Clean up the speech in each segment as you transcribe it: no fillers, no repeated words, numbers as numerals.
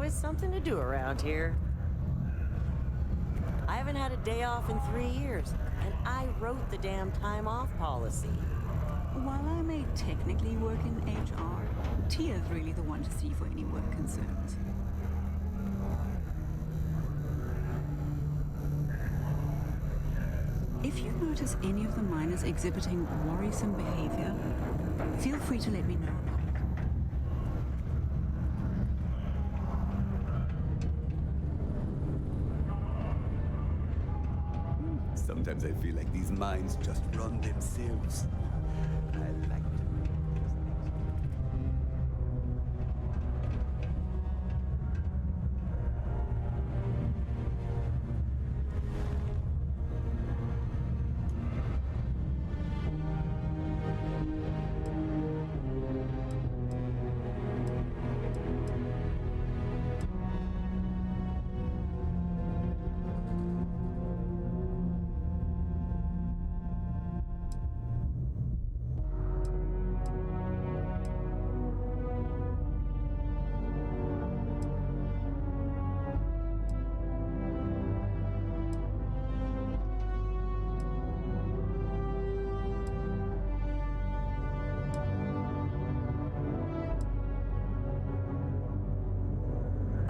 always something to do around here. I haven't had a day off in 3 years, and I wrote the damn time off policy. While I may technically work in HR, Tia's really the one to see for any work concerns. If you notice any of the miners exhibiting worrisome behavior, feel free to let me know about it. Sometimes I feel like these mines just run themselves. I like to make these things.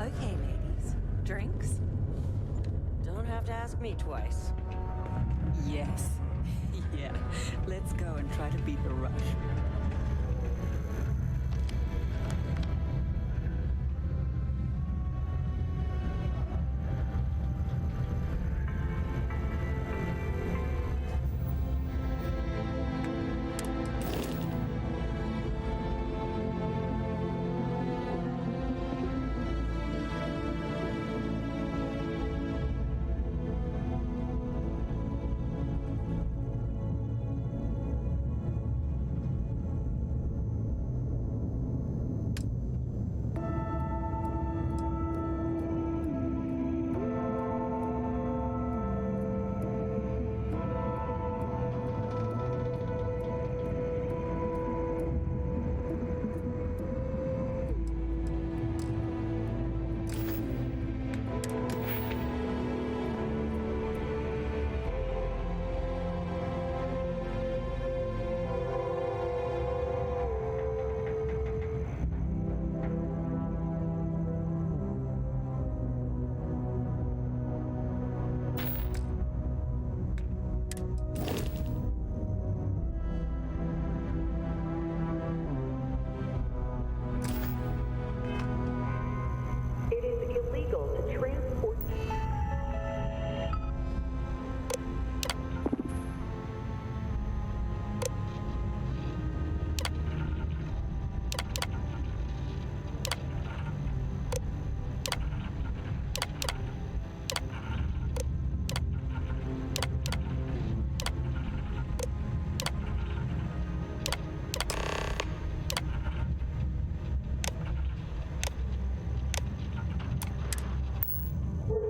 Okay, ladies. Drinks? Don't have to ask me twice. Yes. Yeah. Let's go and try to beat the rush.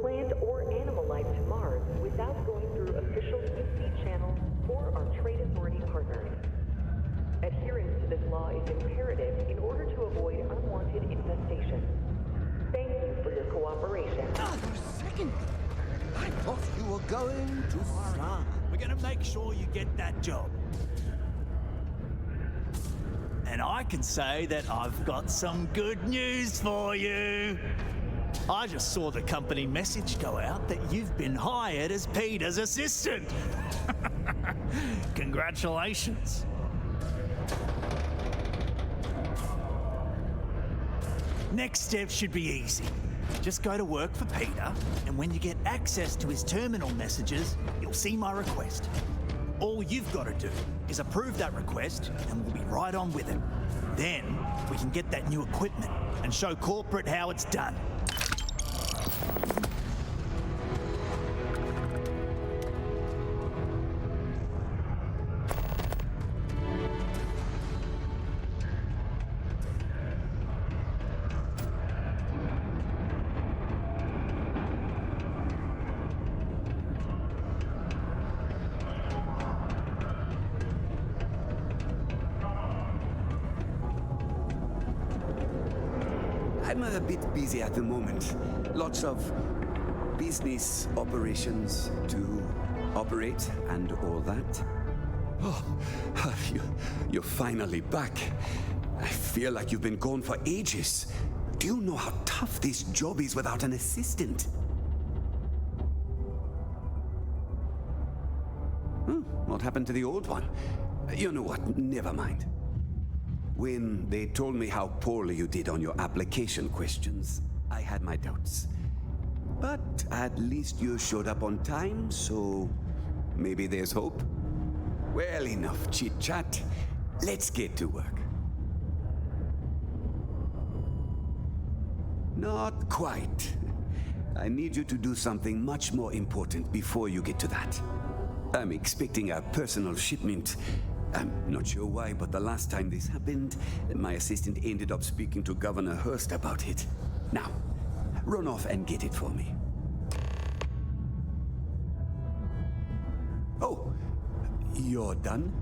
Plant or animal life to Mars without going through official UC channels or our trade authority partners. Adherence to this law is imperative in order to avoid unwanted infestation. Thank you for your cooperation. Second, I thought you were going to fly. We're gonna make sure you get that job. And I can say that I've got some good news for you. I just saw the company message go out that you've been hired as Peter's assistant. Congratulations. Next step should be easy. Just go to work for Peter, and when you get access to his terminal messages, you'll see my request. All you've got to do is approve that request, and we'll be right on with it. Then we can get that new equipment and show corporate how it's done. I'm a bit busy at the moment. Lots of business operations to operate and all that. Oh, you're finally back. I feel like you've been gone for ages. Do you know how tough this job is without an assistant? What happened to the old one? You know what, never mind. When they told me how poorly you did on your application questions, I had my doubts. But at least you showed up on time, so maybe there's hope. Well, enough chit-chat. Let's get to work. Not quite. I need you to do something much more important before you get to that. I'm expecting a personal shipment. I'm not sure why, but the last time this happened, my assistant ended up speaking to Governor Hurst about it. Now, run off and get it for me. Oh, you're done?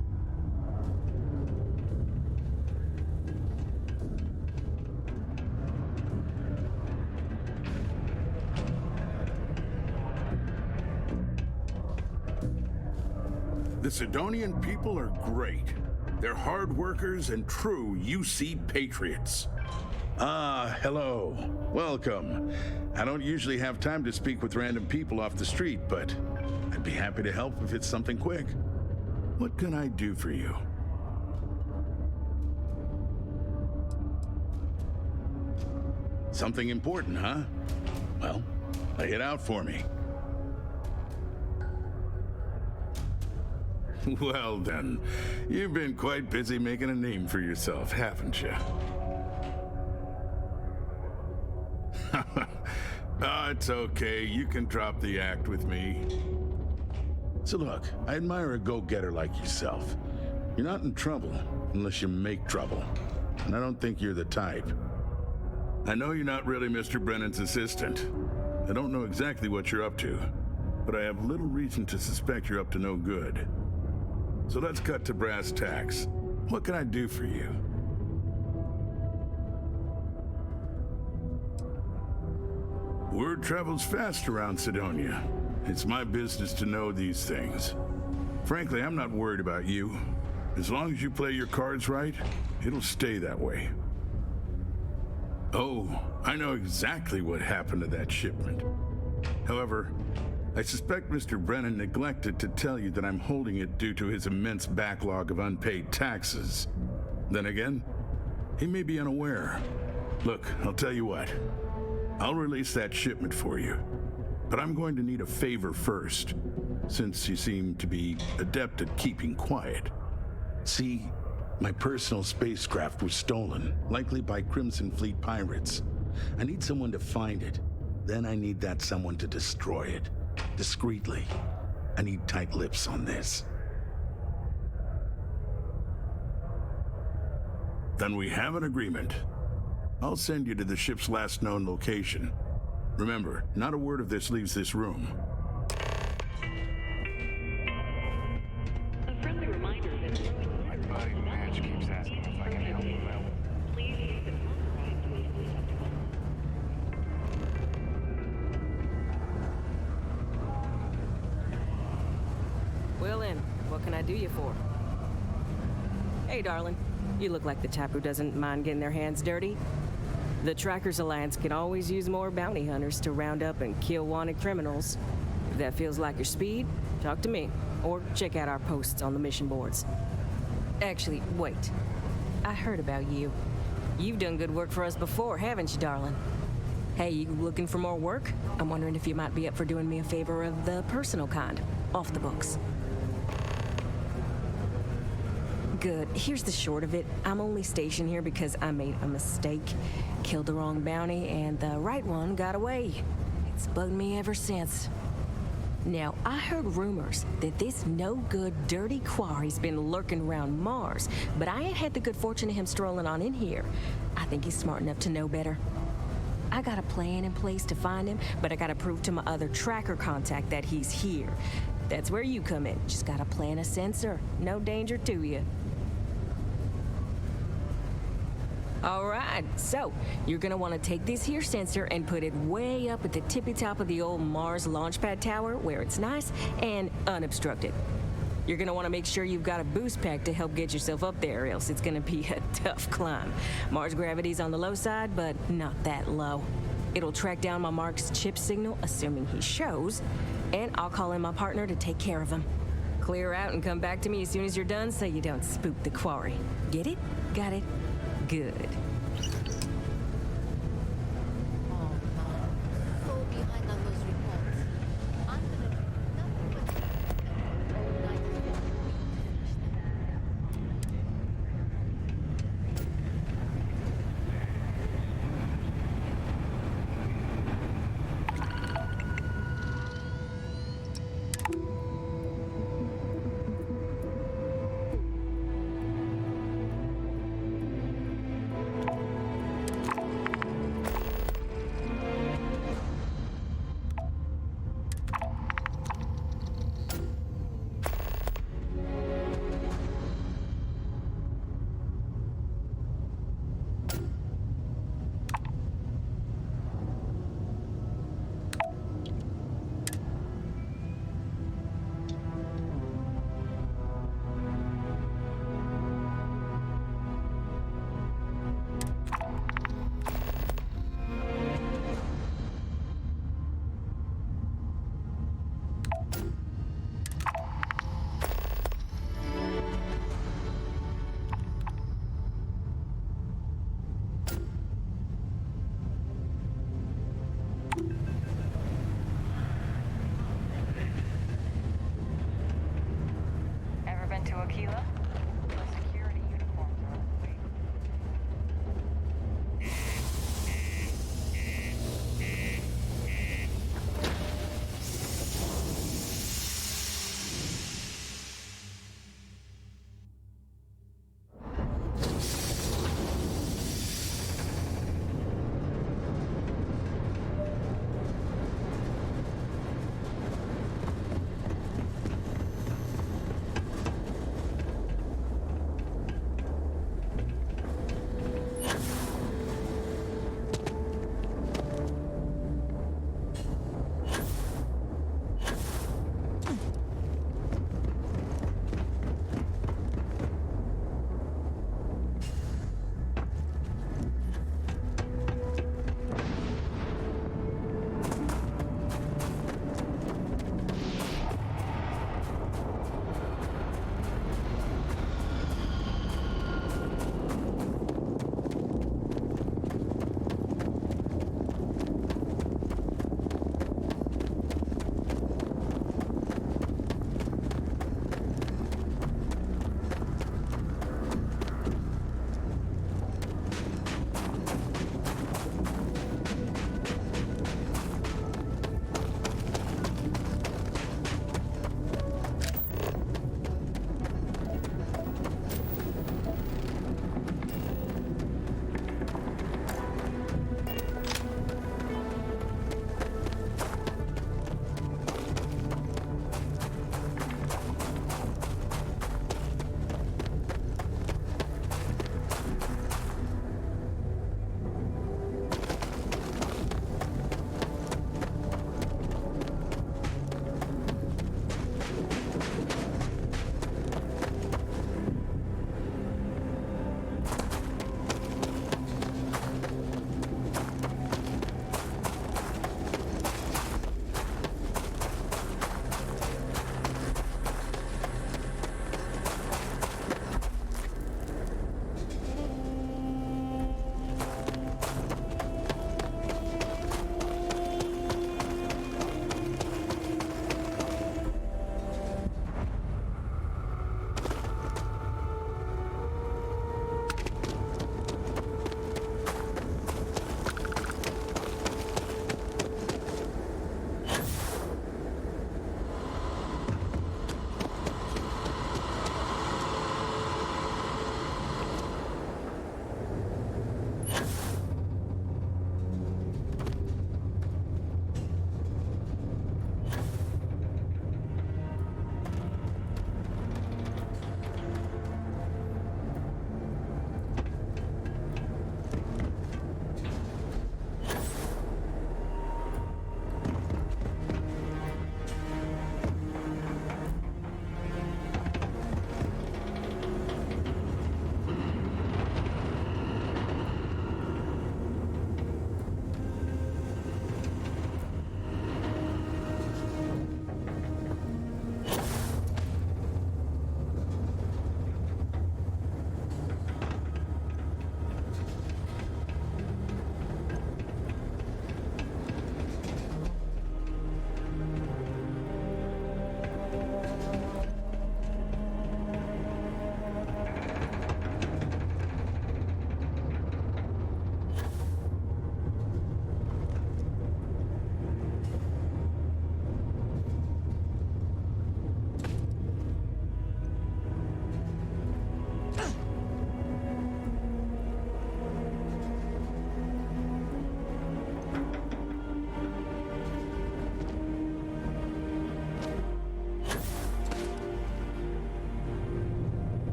The Sidonian people are great. They're hard workers and true UC patriots. Ah, hello. Welcome. I don't usually have time to speak with random people off the street, but I'd be happy to help if it's something quick. What can I do for you? Something important, huh? Well, lay it out for me. Well then, you've been quite busy making a name for yourself, haven't you? It's okay. You can drop the act with me. So look, I admire a go-getter like yourself. You're not in trouble unless you make trouble. And I don't think you're the type. I know you're not really Mr. Brennan's assistant. I don't know exactly what you're up to, but I have little reason to suspect you're up to no good. So let's cut to brass tacks. What can I do for you? Word travels fast around Sidonia. It's my business to know these things. Frankly, I'm not worried about you. As long as you play your cards right, it'll stay that way. Oh, I know exactly what happened to that shipment. However, I suspect Mr. Brennan neglected to tell you that I'm holding it due to his immense backlog of unpaid taxes. Then again, he may be unaware. Look, I'll tell you what. I'll release that shipment for you. But I'm going to need a favor first, since you seem to be adept at keeping quiet. See, my personal spacecraft was stolen, likely by Crimson Fleet pirates. I need someone to find it. Then I need that someone to destroy it. Discreetly. I need tight lips on this. Then we have an agreement. I'll send you to the ship's last known location. Remember, not a word of this leaves this room. A friendly reminder that My buddy Madge keeps asking if I can help him out. please use the authorized waste receptacle. Well then, what can I do you for? Hey, darling. You look like the type who doesn't mind getting their hands dirty. The Trackers Alliance can always use more bounty hunters to round up and kill wanted criminals. If that feels like your speed, talk to me. Or check out our posts on the mission boards. Actually, wait. I heard about you. You've done good work for us before, haven't you, darling? Hey, you looking for more work? I'm wondering if you might be up for doing me a favor of the personal kind, off the books. Good. Here's the short of it. I'm only stationed here because I made a mistake. Killed the wrong bounty, and the right one got away. It's bugged me ever since. Now, I heard rumors that this no-good, dirty quarry's been lurking around Mars, but I ain't had the good fortune of him strolling on in here. I think he's smart enough to know better. I got a plan in place to find him, but I gotta prove to my other tracker contact that he's here. That's where you come in. Just gotta plant a sensor. No danger to you. All right, so you're gonna want to take this here sensor and put it way up at the tippy top of the old Mars launchpad tower where it's nice and unobstructed. You're gonna want to make sure you've got a boost pack to help get yourself up there, or else it's gonna be a tough climb. Mars gravity's on the low side, but not that low. It'll track down my Mark's chip signal, assuming he shows, and I'll call in my partner to take care of him. Clear out and come back to me as soon as you're done so you don't spook the quarry. Get it? Got it? Good. Oh no. So behind on those reports. I'm gonna do nothing but night is getting Ever been to Aquila? The security uniforms are on the way.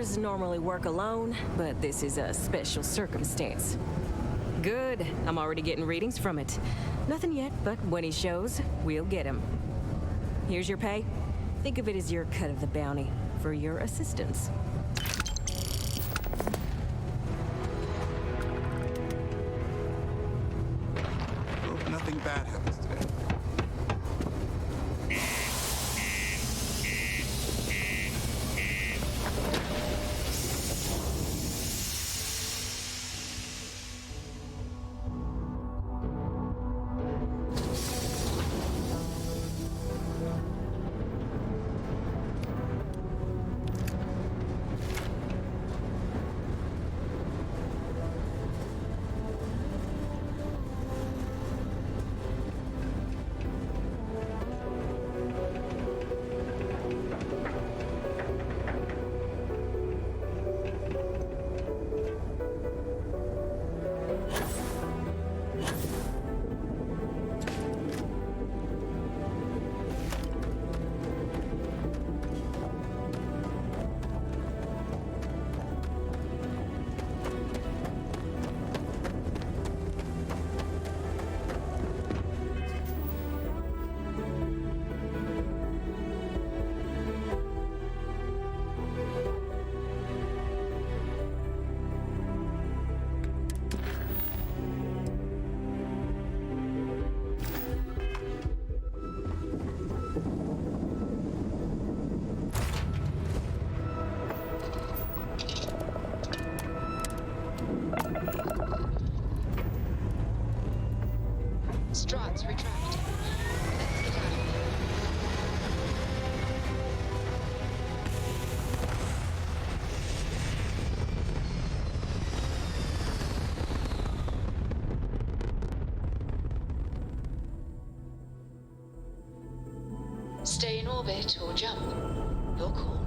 Trackers normally work alone, but this is a special circumstance. Good. I'm already getting readings from it. Nothing yet, but when he shows, we'll get him. Here's your pay. Think of it as your cut of the bounty for your assistance. Hope nothing bad happens today. Struts retract. Exit out. Stay in orbit or jump. Your call.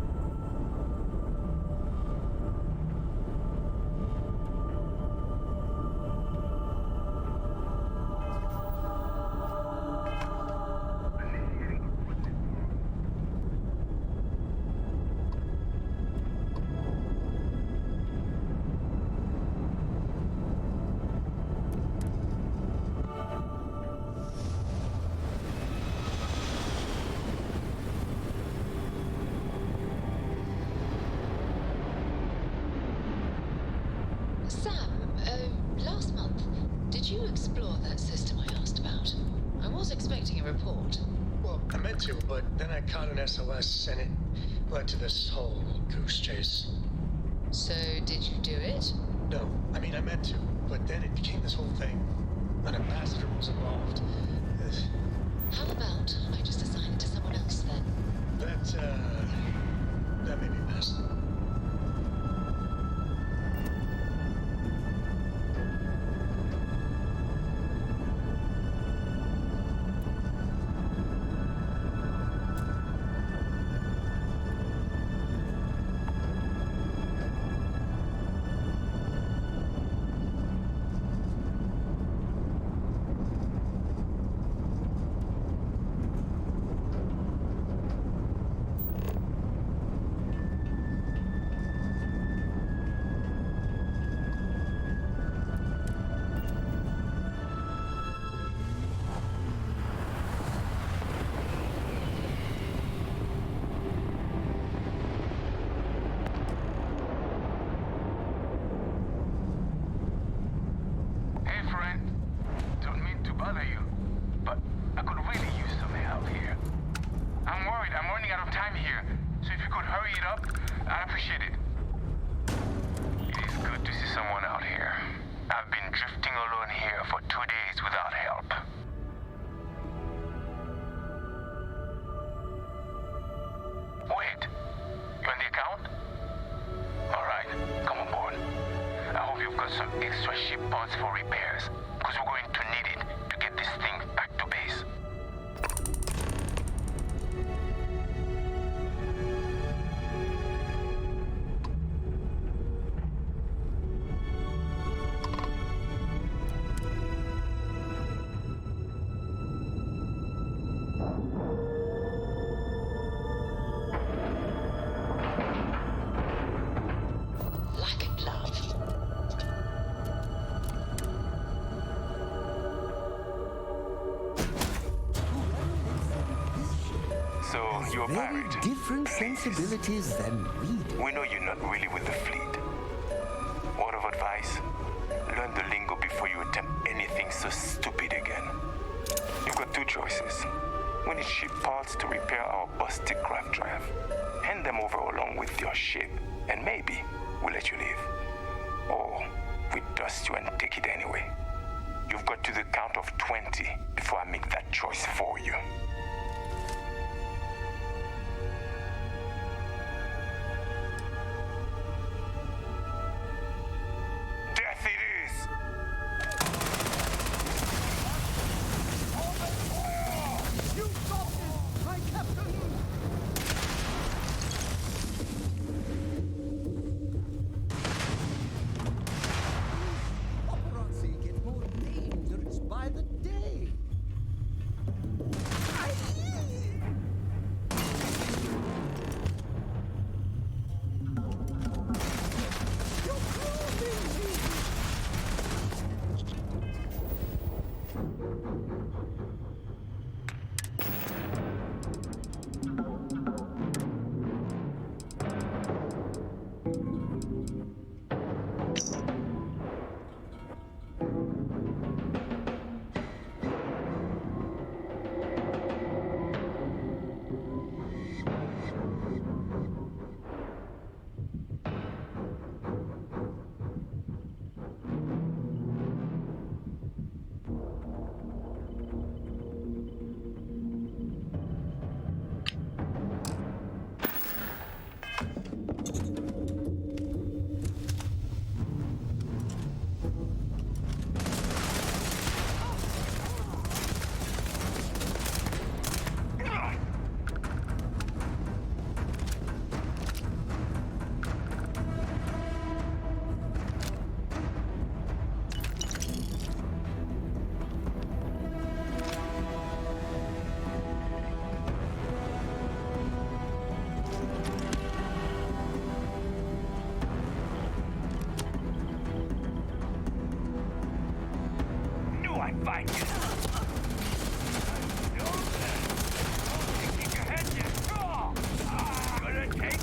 Sam, last month, did you explore that system I asked about? I was expecting a report. Well, I meant to, but then I caught an SOS and it led to this whole goose chase. So, did you do it? No, I mean, I meant to, but then it became this whole thing. An ambassador was involved. How about I just assign it to someone else then? That may be best. Some extra ship parts for repairs, because we're going to need it to get this thing back to base. You're a very pirate. different sensibilities than we do. We know you're not really with the fleet. Word of advice, learn the lingo before you attempt anything so stupid again. You've got two choices. We need ship parts to repair our busted craft drive. Hand them over along with your ship, and maybe we'll let you leave. Or we dust you and take it anyway. You've got to the count of 20 before I make that choice for you. Death it is! You stopped it, my captain! Paparazzi gets more dangerous by the day. You're closing me! Knew I'd find you! Keep your head down! Gonna take it!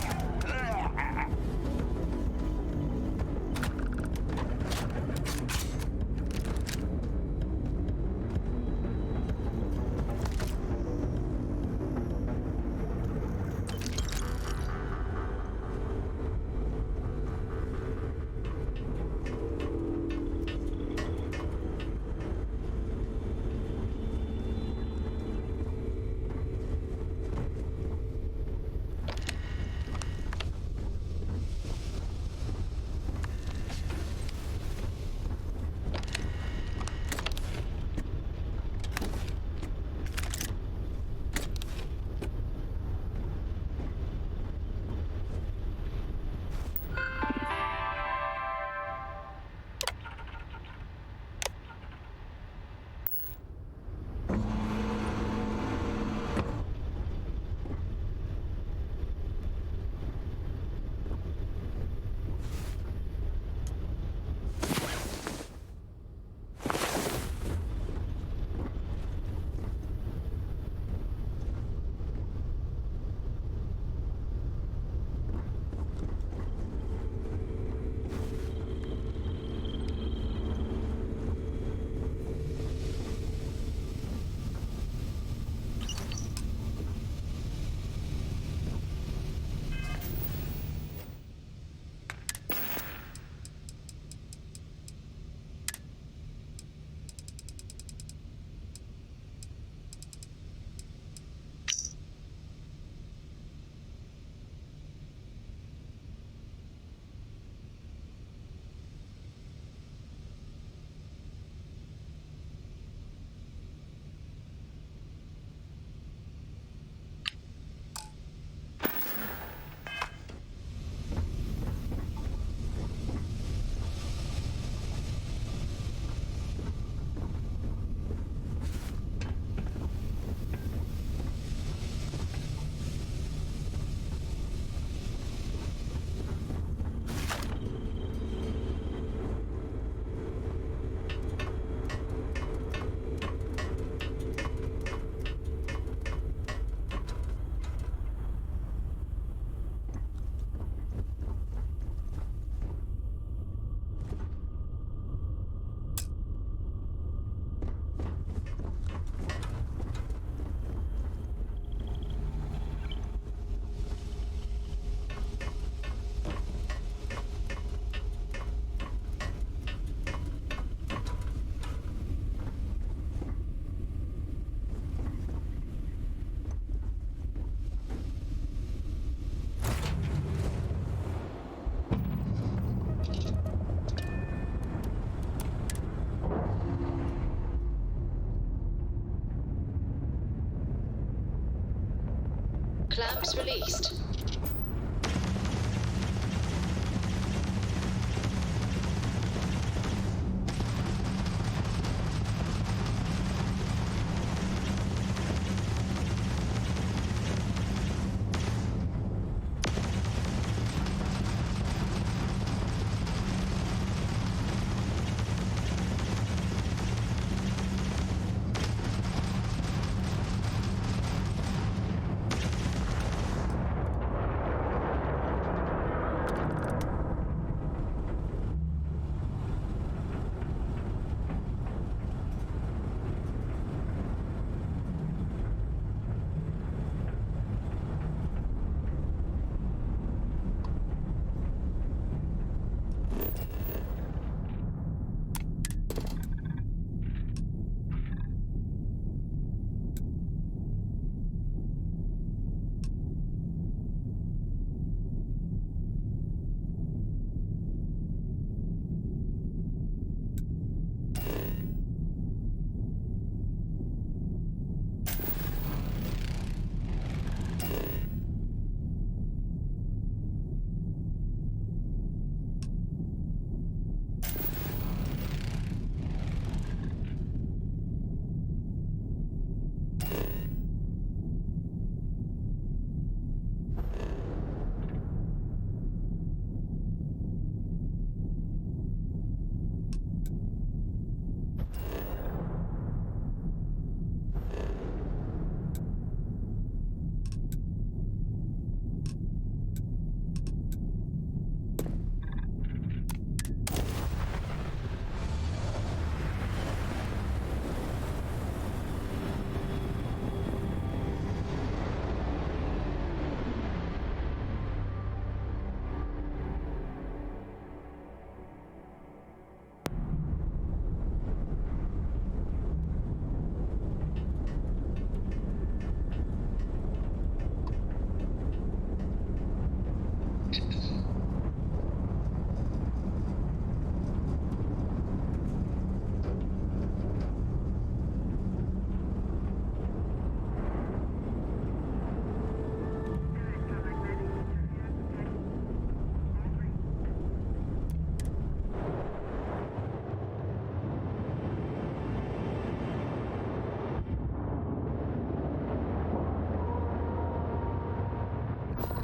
traps released.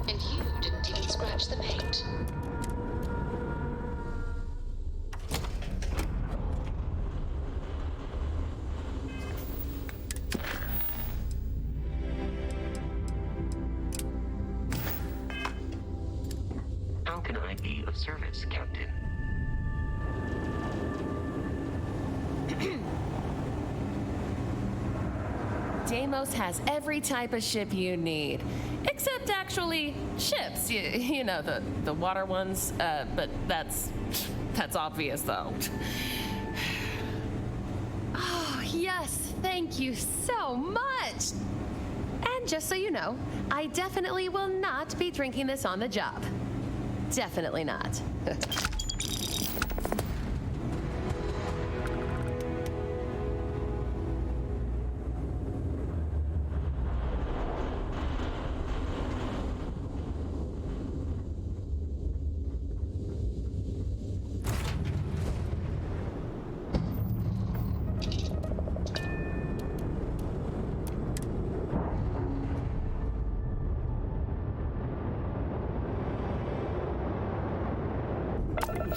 And you didn't even scratch the paint. How can I be of service, Captain? Deimos has every type of ship you need. Except actually ships, you know, the water ones, but that's obvious though. Oh, yes, thank you so much. And just so you know, I definitely will not be drinking this on the job. Definitely not.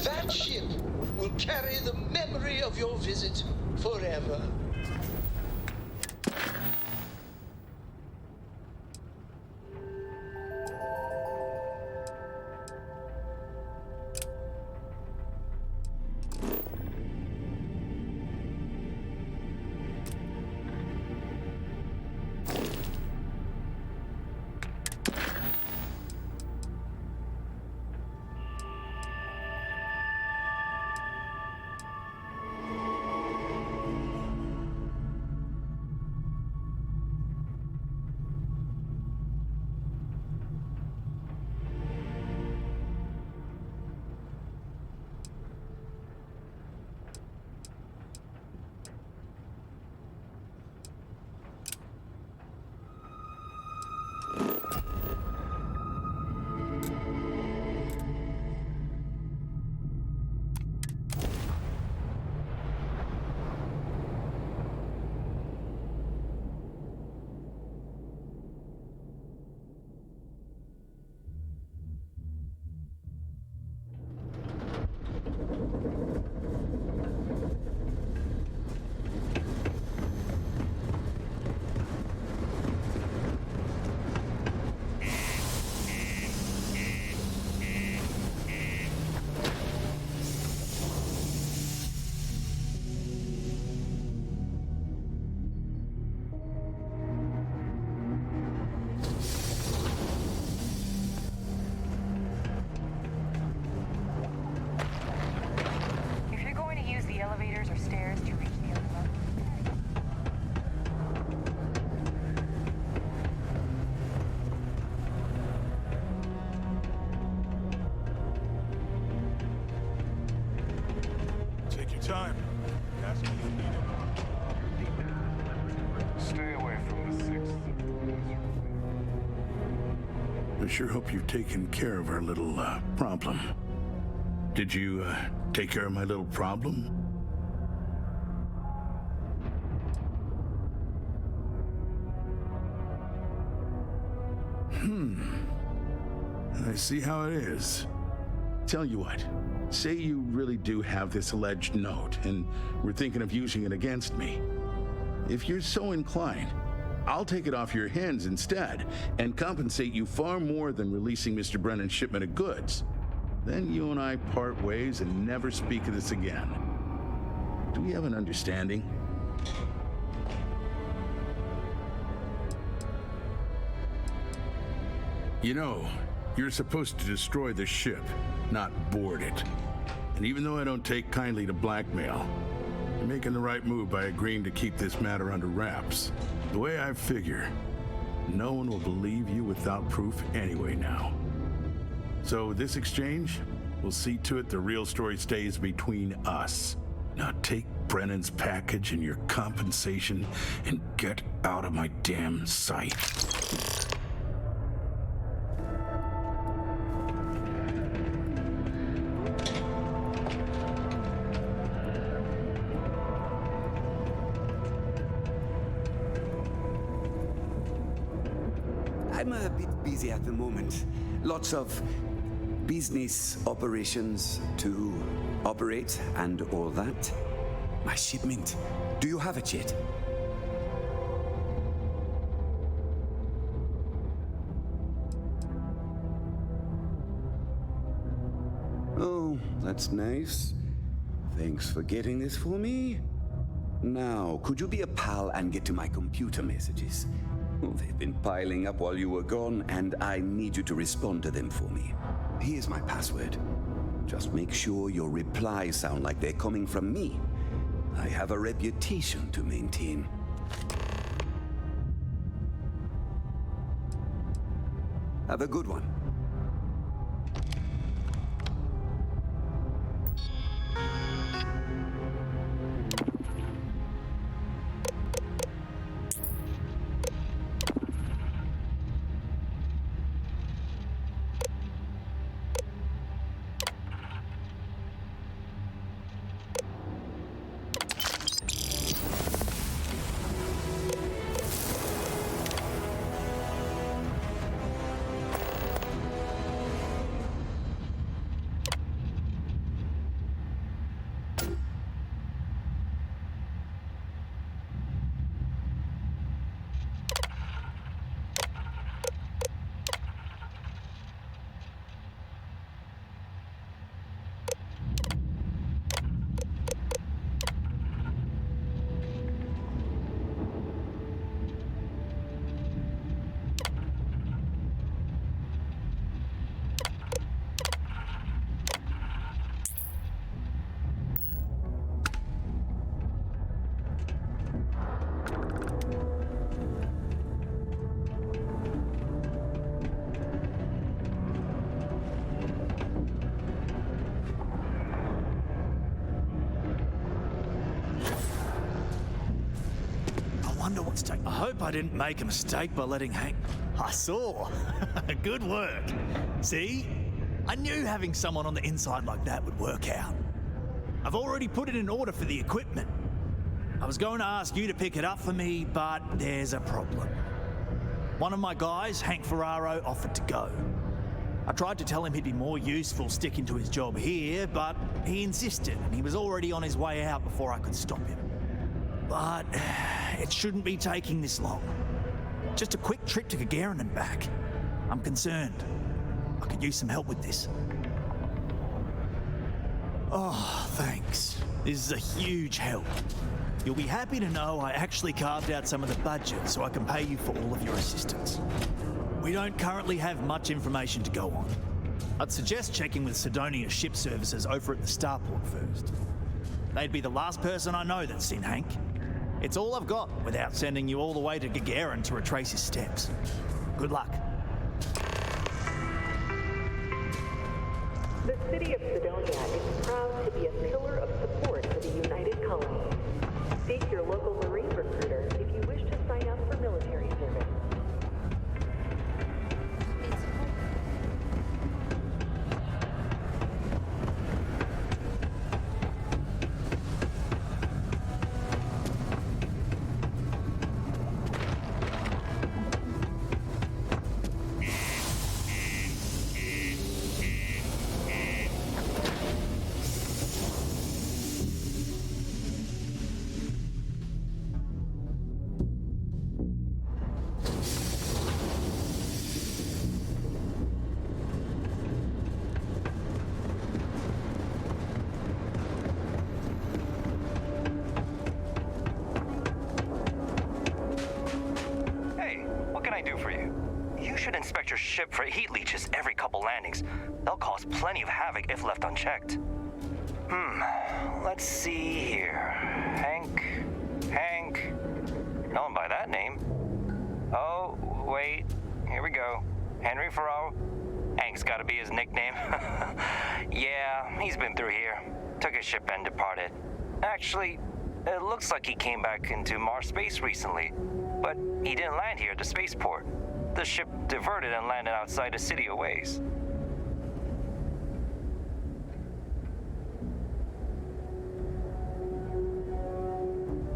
That ship will carry the memory of your visit forever. time. Ask me if you need it. Stay away from the sixth. I sure hope you've taken care of our little problem. Did you take care of my little problem? I see how it is. Tell you what, say you really do have this alleged note and we're thinking of using it against me. If you're so inclined, I'll take it off your hands instead and compensate you far more than releasing Mr. Brennan's shipment of goods. Then you and I part ways and never speak of this again. Do we have an understanding? You know, you're supposed to destroy the ship, not board it. And even though I don't take kindly to blackmail, you're making the right move by agreeing to keep this matter under wraps. The way I figure, no one will believe you without proof anyway now. So this exchange, we'll see to it the real story stays between us. Now take Brennan's package and your compensation and get out of my damn sight. I'm a bit busy at the moment. Lots of business operations to operate and all that. My shipment. Do you have it yet? Oh, that's nice. Thanks for getting this for me. Now, could you be a pal and get to my computer messages? Oh, they've been piling up while you were gone, and I need you to respond to them for me. Here's my password. Just make sure your replies sound like they're coming from me. I have a reputation to maintain. Have a good one. I hope I didn't make a mistake by letting Hank... I saw. Good work. See? I knew having someone on the inside like that would work out. I've already put it in order for the equipment. I was going to ask you to pick it up for me, but there's a problem. One of my guys, Hank Ferraro, offered to go. I tried to tell him he'd be more useful sticking to his job here, but he insisted, and he was already on his way out before I could stop him. But it shouldn't be taking this long. Just a quick trip to Gagarin and back. I'm concerned. I could use some help with this. Oh, thanks. This is a huge help. You'll be happy to know I actually carved out some of the budget so I can pay you for all of your assistance. We don't currently have much information to go on. I'd suggest checking with Sidonia Ship Services over at the Starport first. They'd be the last person I know that's seen Hank. It's all I've got without sending you all the way to Gagarin to retrace his steps. Good luck. The city of Sidonia is proud to be a pillar of support for the ship for heat leeches every couple landings. They'll cause plenty of havoc if left unchecked. Let's see here. Hank. No one by that name. Oh, wait. Here we go. Henry Farrow. Hank's gotta be his nickname. Yeah, he's been through here. Took his ship and departed. Actually, it looks like he came back into Mars space recently, but he didn't land here at the spaceport. The ship diverted and landed outside the city a ways.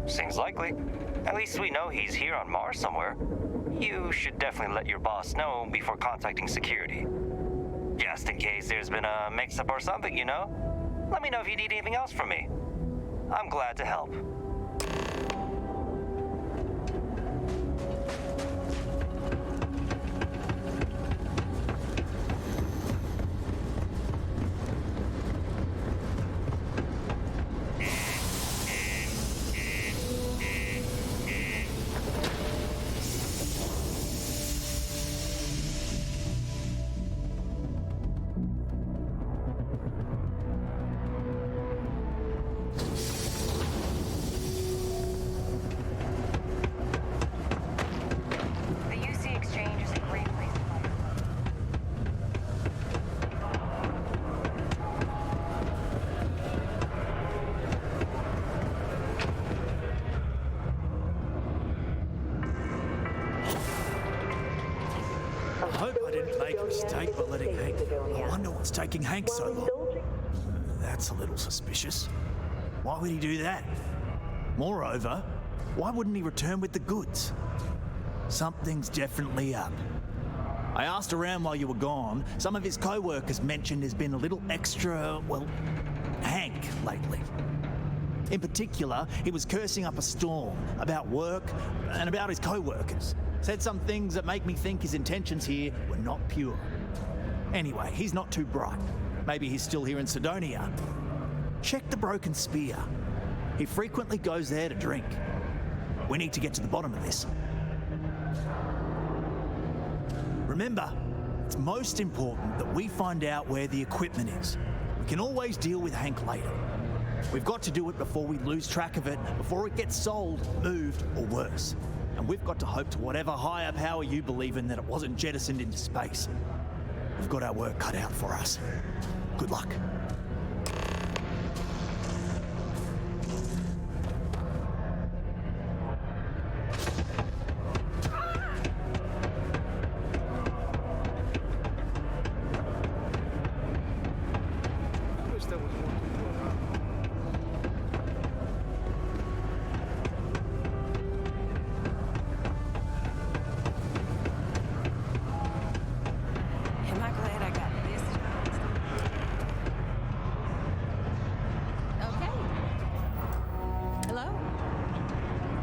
Seems likely. At least we know he's here on Mars somewhere. You should definitely let your boss know before contacting security. Just in case there's been a mix-up or something, you know? Let me know if you need anything else from me. I'm glad to help. I hope I didn't make a mistake by letting Hank. I wonder what's taking Hank so long. That's a little suspicious. Why would he do that? Moreover, why wouldn't he return with the goods? Something's definitely up. I asked around while you were gone. Some of his co-workers mentioned there's been a little extra, well, Hank lately. In particular, he was cursing up a storm about work and about his co-workers. Said some things that make me think his intentions here were not pure. Anyway, he's not too bright. Maybe he's still here in Sidonia. Check the Broken Spear. He frequently goes there to drink. We need to get to the bottom of this. Remember, it's most important that we find out where the equipment is. We can always deal with Hank later. We've got to do it before we lose track of it, before it gets sold, moved, or worse. And we've got to hope to whatever higher power you believe in that it wasn't jettisoned into space. We've got our work cut out for us. Good luck.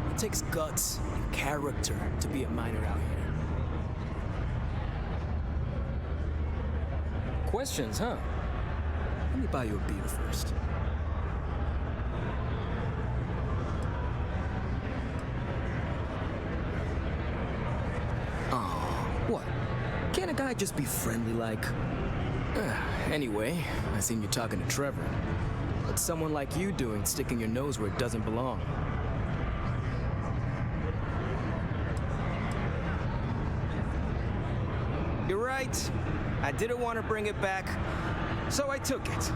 It takes guts and character to be a miner out here. Questions, huh? Let me buy you a beer first. Oh, what? Can't a guy just be friendly like? Anyway, I seen you talking to Trevor. What's someone like you doing sticking your nose where it doesn't belong? You're right. I didn't want to bring it back, so I took it.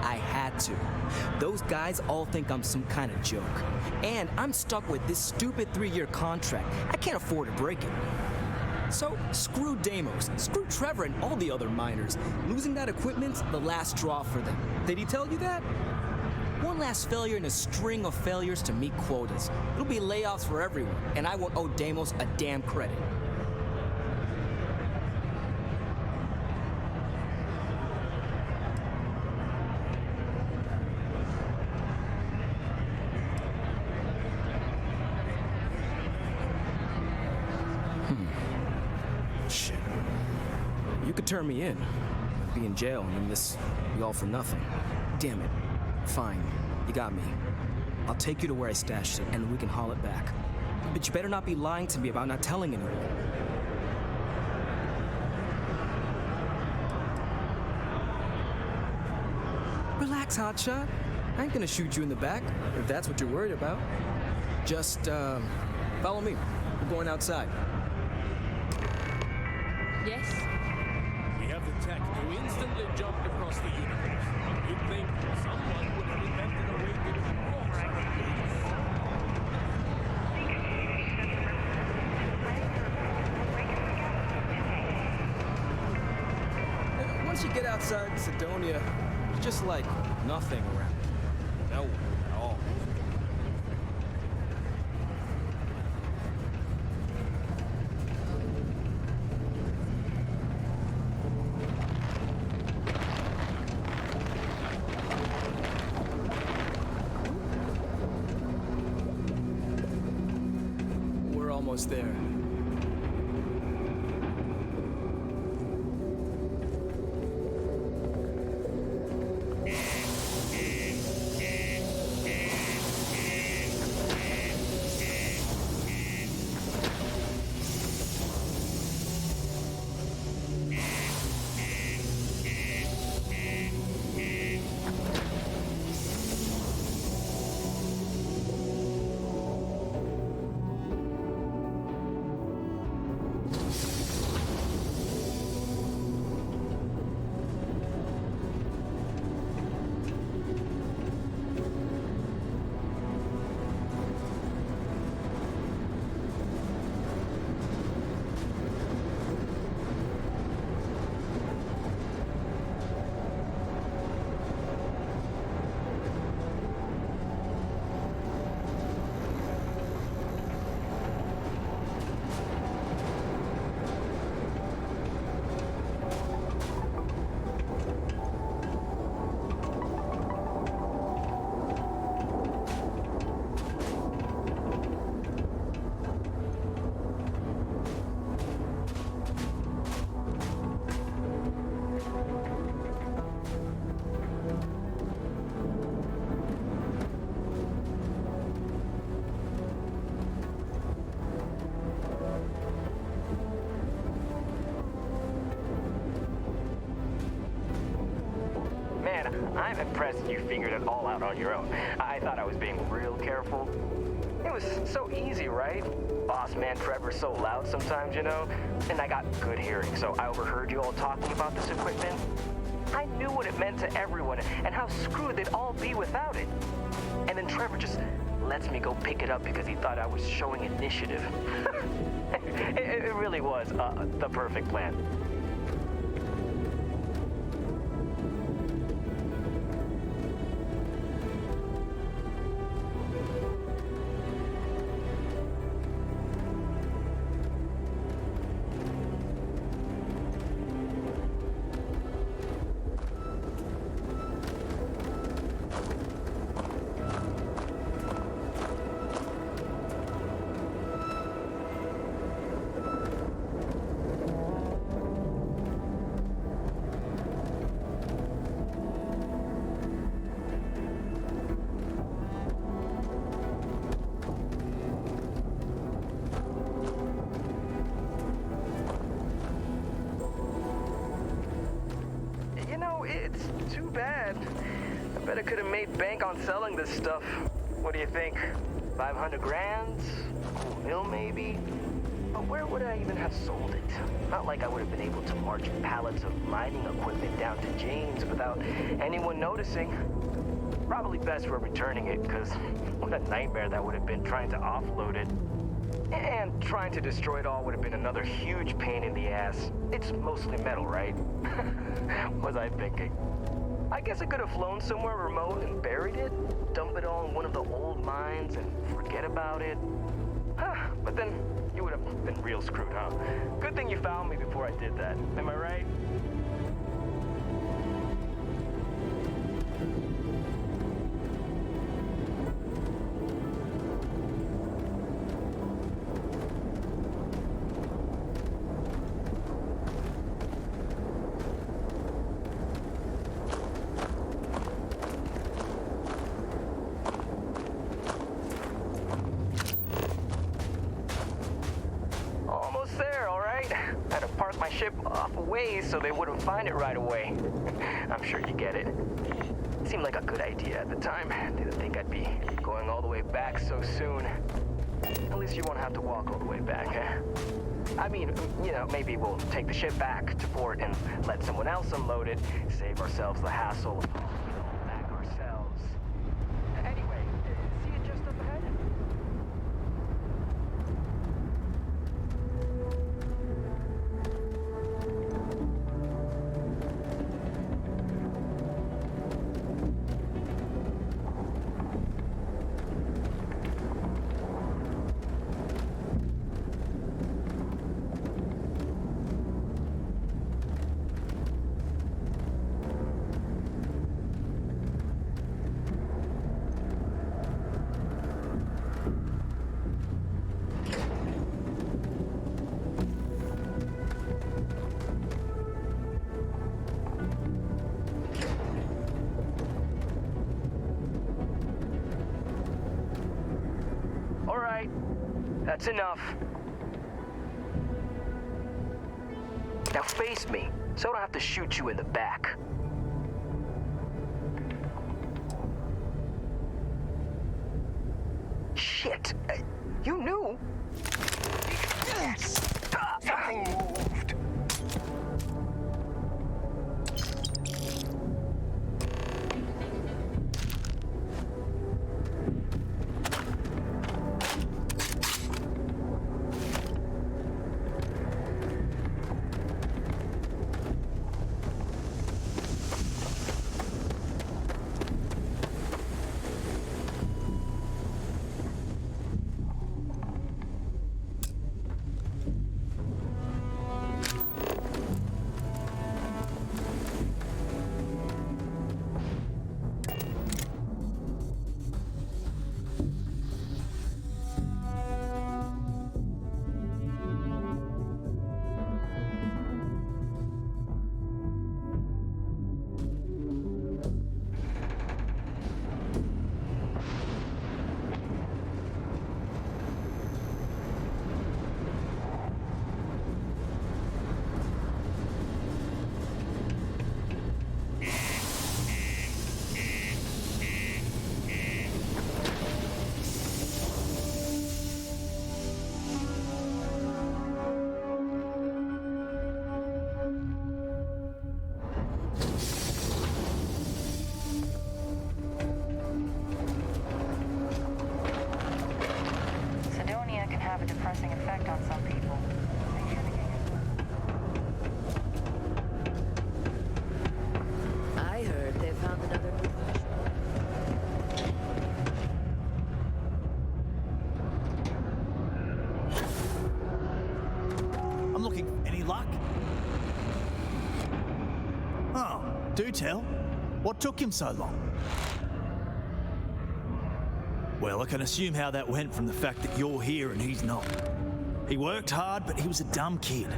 I had to. Those guys all think I'm some kind of joke. And I'm stuck with this stupid 3-year contract. I can't afford to break it. So, screw Deimos, screw Trevor and all the other miners. Losing that equipment's the last straw for them. Did he tell you that? One last failure in a string of failures to meet quotas. It'll be layoffs for everyone, and I won't owe Deimos a damn credit. Shit. You could turn me in. I'd be in jail and then this be all for nothing. Damn it. Fine. You got me. I'll take you to where I stashed it and we can haul it back. But you better not be lying to me about not telling anyone. Relax, hotshot. I ain't gonna shoot you in the back, if that's what you're worried about. Just, follow me. We're going outside. Yes? We have the tech to instantly jump across the universe. You'd think someone would have invented a way to do it. Once you get outside Sidonia, it's just like nothing around. No one at all. We're almost there. I'm impressed you figured it all out on your own. I thought I was being real careful. It was so easy, right? Boss man Trevor's so loud sometimes, you know? And I got good hearing, so I overheard you all talking about this equipment. I knew what it meant to everyone and how screwed they'd all be without it. And then Trevor just lets me go pick it up because he thought I was showing initiative. It really was the perfect plan. It's too bad. I bet I could have made bank on selling this stuff. What do you think? 500 grand? $1 million maybe? But where would I even have sold it? Not like I would have been able to march pallets of mining equipment down to James without anyone noticing. Probably best we're returning it, because what a nightmare that would have been trying to offload it. And trying to destroy it all would have been another huge pain in the ass. It's mostly metal, right? Was I thinking? I guess I could have flown somewhere remote and buried it, dump it all in one of the old mines and forget about it. But then you would have been real screwed, huh? Good thing you found me before I did that. Am I right? Park my ship off a ways so they wouldn't find it right away. I'm sure you get it. seemed like a good idea at the time. Didn't think I'd be going all the way back so soon. At least you won't have to walk all the way back, huh? I mean, you know, maybe we'll take the ship back to port and let someone else unload it, save ourselves the hassle of hauling it all back ourselves. Anyway, see it just up ahead? That's enough. Now face me, so I don't have to shoot you in the back. Shit, you knew. Something moved. Do tell. What took him so long? Well, I can assume how that went from the fact that you're here and he's not. He worked hard, but he was a dumb kid.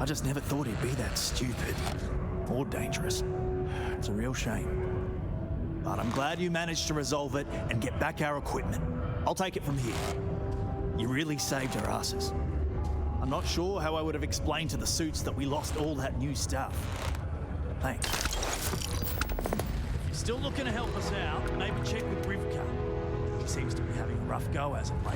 I just never thought he'd be that stupid or dangerous. It's a real shame. But I'm glad you managed to resolve it and get back our equipment. I'll take it from here. You really saved our asses. I'm not sure how I would have explained to the suits that we lost all that new stuff. Thanks. If you're still looking to help us out, maybe check with Rivka. She seems to be having a rough go as of late.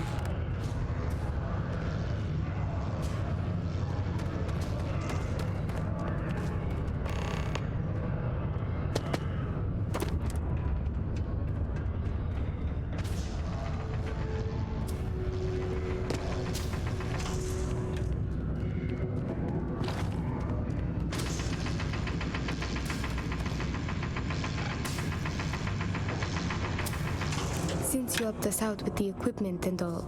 Since you helped us out with the equipment and all,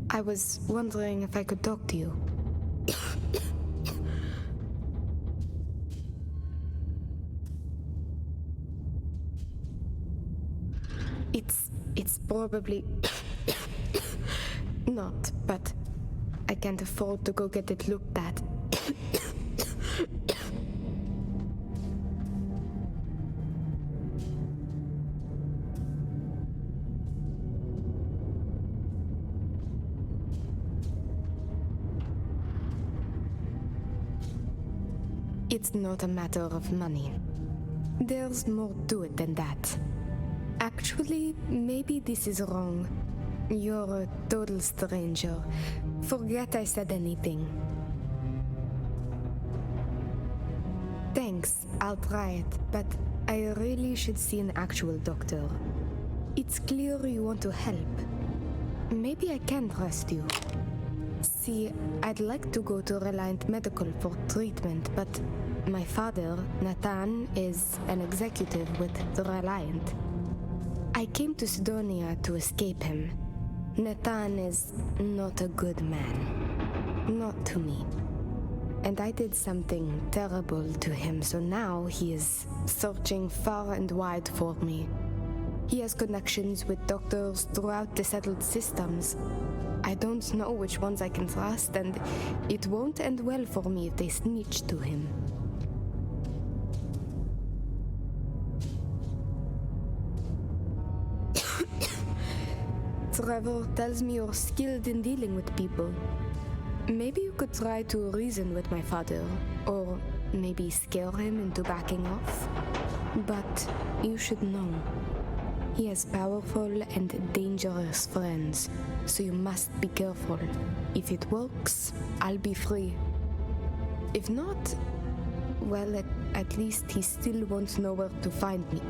I was wondering if I could talk to you. It's probably not, but I can't afford to go get it looked at. It's not a matter of money. There's more to it than that. Actually, maybe this is wrong. You're a total stranger. Forget I said anything. Thanks, I'll try it, but I really should see an actual doctor. It's clear you want to help. Maybe I can trust you. See, I'd like to go to Reliant Medical for treatment, but my father, Nathan, is an executive with the Reliant. I came to Sidonia to escape him. Nathan is not a good man. Not to me. And I did something terrible to him, so now he is searching far and wide for me. He has connections with doctors throughout the settled systems. I don't know which ones I can trust, and it won't end well for me if they snitch to him. Trevor tells me you're skilled in dealing with people. Maybe you could try to reason with my father, or maybe scare him into backing off. But you should know, he has powerful and dangerous friends, so you must be careful. If it works, I'll be free. If not, well, at least he still won't know where to find me.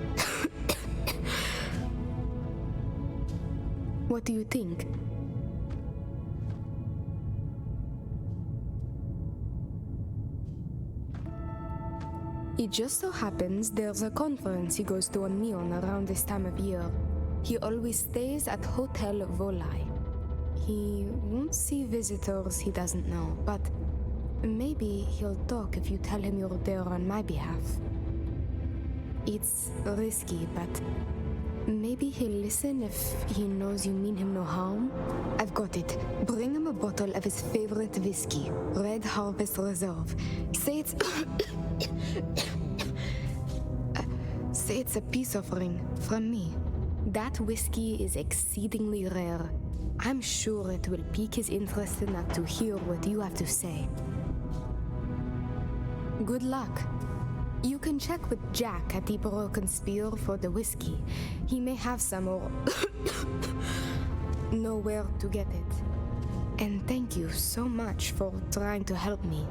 What do you think? It just so happens there's a conference he goes to on Neon around this time of year. He always stays at Hotel Volai. He won't see visitors he doesn't know, but maybe he'll talk if you tell him you're there on my behalf. It's risky, but maybe he'll listen if he knows you mean him no harm. I've got it. Bring him a bottle of his favorite whiskey, Red Harvest Reserve. Say it's... Say it's a peace offering from me. That whiskey is exceedingly rare. I'm sure it will pique his interest enough to hear what you have to say. Good luck. You can check with Jack at the Broken Spear for the whiskey. He may have some or know where to get it. And thank you so much for trying to help me.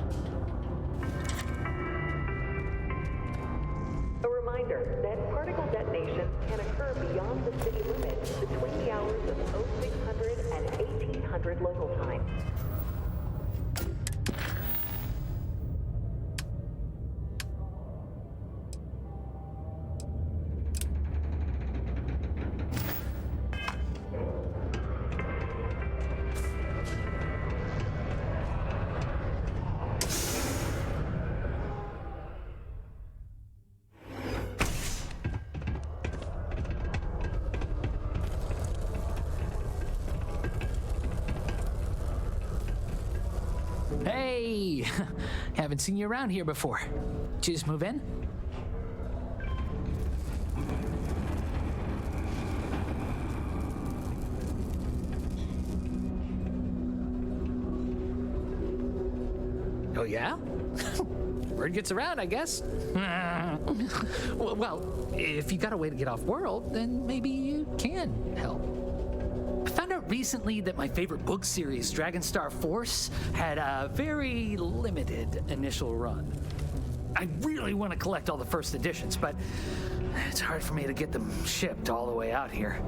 A reminder that particle detonations can occur beyond the city limits between the hours of 0600 and 1800 local time. Hey! Haven't seen you around here before. Did you just move in? Oh, yeah? Word gets around, I guess. Well, if you got a way to get off world, then maybe you can help. I found out recently that my favorite book series, Dragonstar Force, had a very limited initial run. I really want to collect all the first editions, but it's hard for me to get them shipped all the way out here.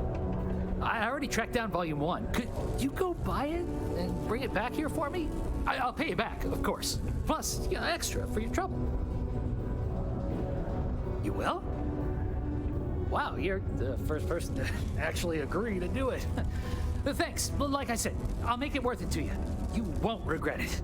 I already tracked down Volume 1. Could you go buy it and bring it back here for me? I'll pay you back, of course. Plus, extra for your trouble. You will? Wow, you're the first person to actually agree to do it. Thanks. Like I said, I'll make it worth it to you. You won't regret it.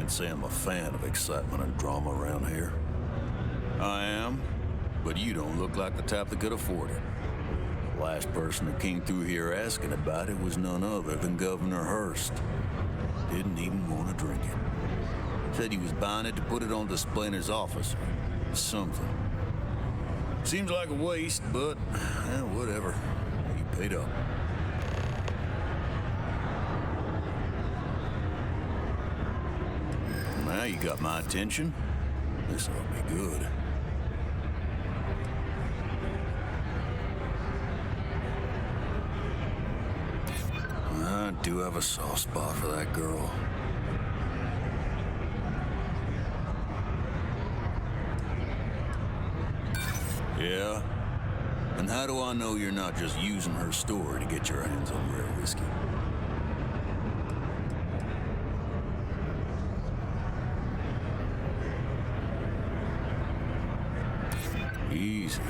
I'd say I'm a fan of excitement and drama around here. I am, but you don't look like the type that could afford it. The last person who came through here asking about it was none other than Governor Hurst. Didn't even want to drink it. Said he was buying it to put it on display in his office or something. Seems like a waste, but whatever. He paid up. Now you got my attention. This ought to be good. I do have a soft spot for that girl. Yeah? And how do I know you're not just using her story to get your hands on rare whiskey? Easy.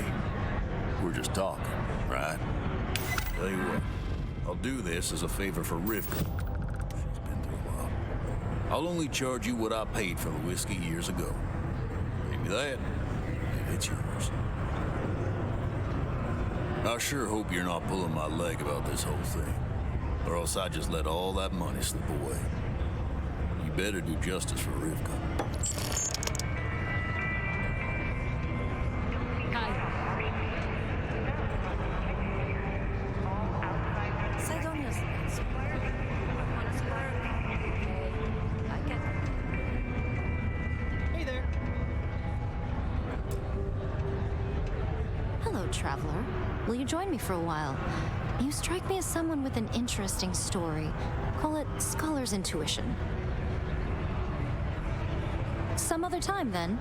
We're just talking, right? Tell you what, I'll do this as a favor for Rivka. She's been through a lot. I'll only charge you what I paid for the whiskey years ago. Maybe that, maybe it's yours. I sure hope you're not pulling my leg about this whole thing, or else I just let all that money slip away. You better do justice for Rivka. Hey there. Hello, traveler. Will you join me for a while? You strike me as someone with an interesting story. Call it scholar's intuition. Some other time, then.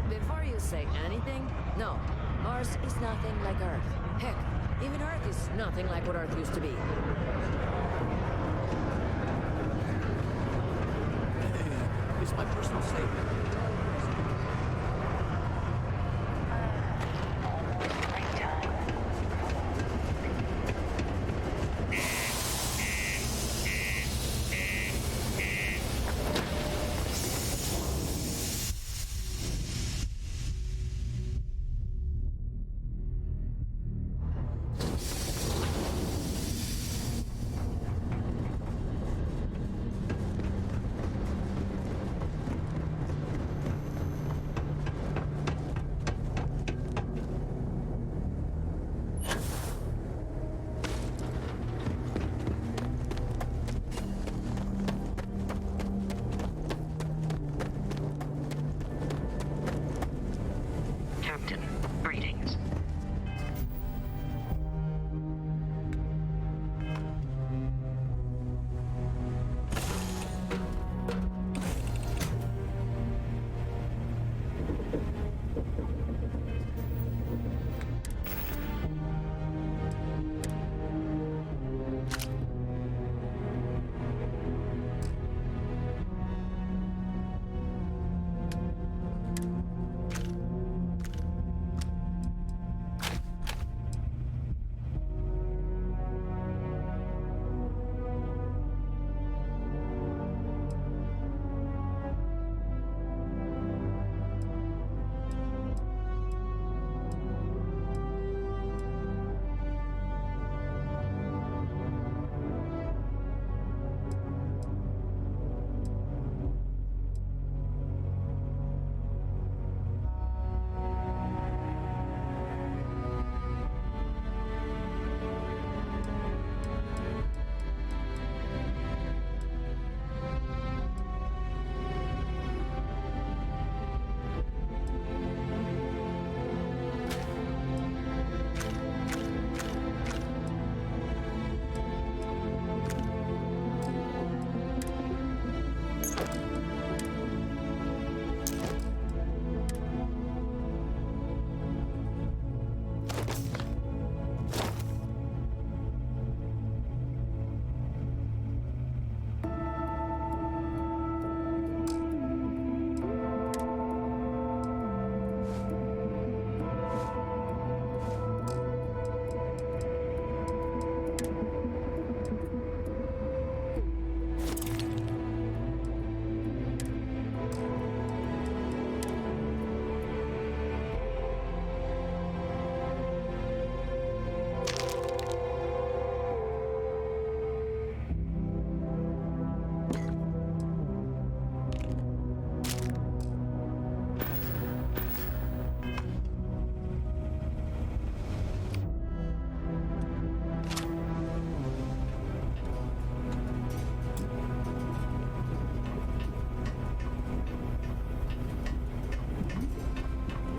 Before you say anything, no. Mars is nothing like Earth. Heck, even Earth is nothing like what Earth used to be. It's my personal statement.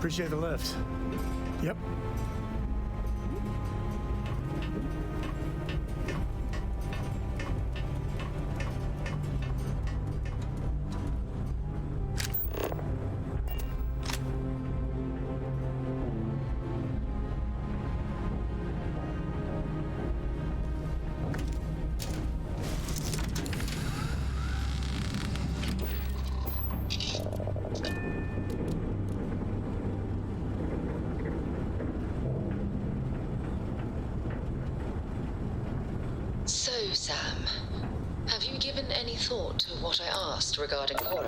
Appreciate the lift. Yep. So, Sam, have you given any thought to what I asked regarding Cora?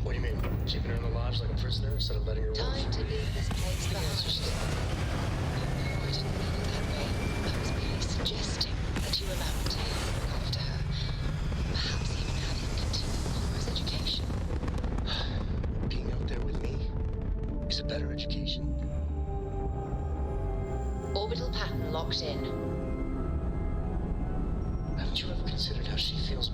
What do you mean? Keeping her in the lodge like a prisoner instead of letting her Time to leave this place behind. No, I didn't mean it that way. I was merely suggesting that you allow me to look after her. Perhaps even have you continue Cora's education. Being out there with me is a better education. Orbital pattern locked in. Haven't you ever considered how she feels?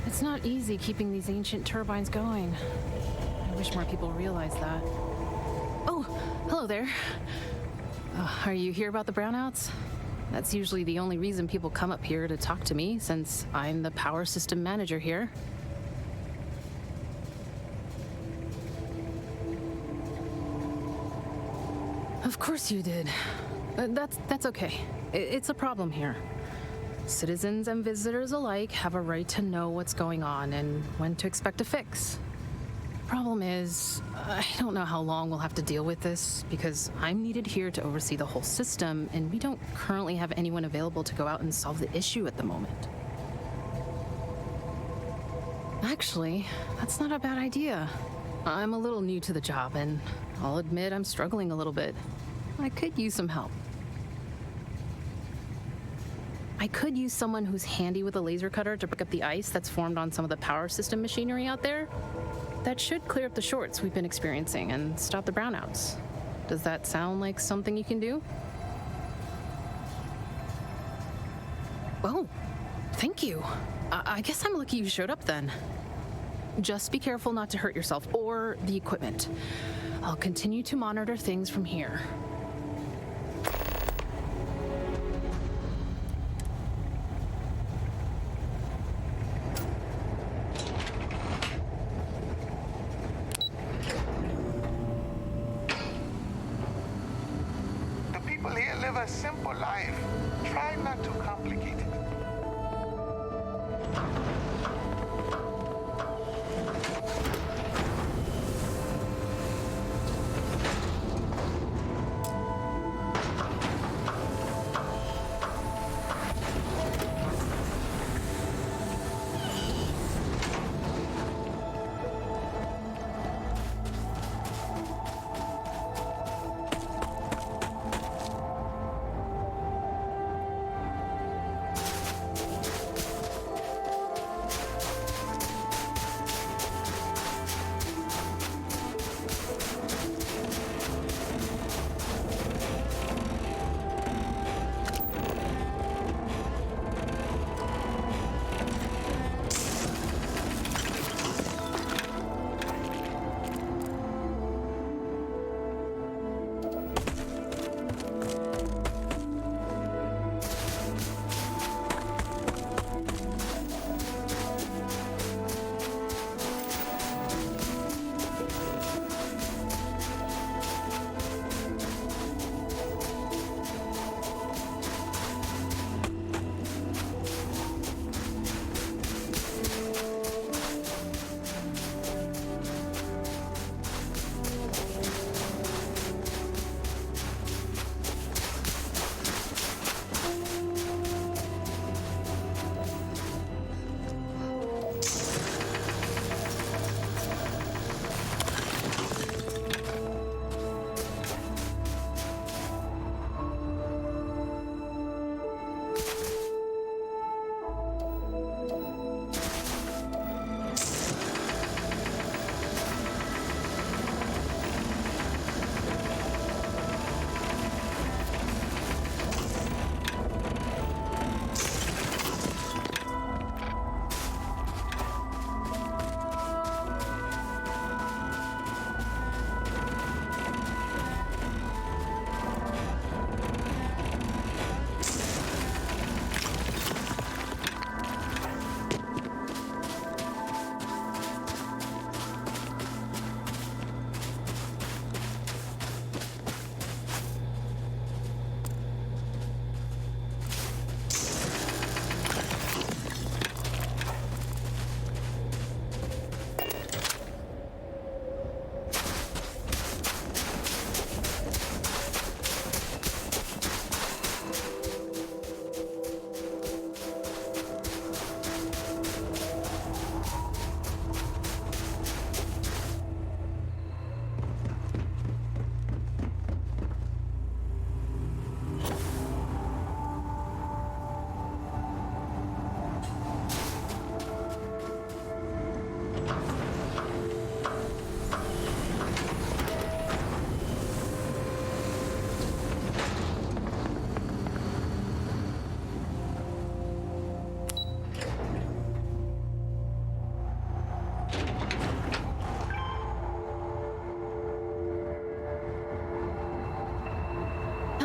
It's not easy keeping these ancient turbines going. I wish more people realized that. Oh, hello there. Are you here about the brownouts? That's usually the only reason people come up here to talk to me, since I'm the power system manager here. Of course you did. That's okay. It's a problem here. Citizens and visitors alike have a right to know what's going on and when to expect a fix. Problem is, I don't know how long we'll have to deal with this, because I'm needed here to oversee the whole system, and we don't currently have anyone available to go out and solve the issue at the moment. Actually, that's not a bad idea. I'm a little new to the job, and I'll admit I'm struggling a little bit. I could use some help. I could use someone who's handy with a laser cutter to break up the ice that's formed on some of the power system machinery out there. That should clear up the shorts we've been experiencing and stop the brownouts. Does that sound like something you can do? Oh, thank you. I guess I'm lucky you showed up then. Just be careful not to hurt yourself or the equipment. I'll continue to monitor things from here. A simple life. Try not to complicate it.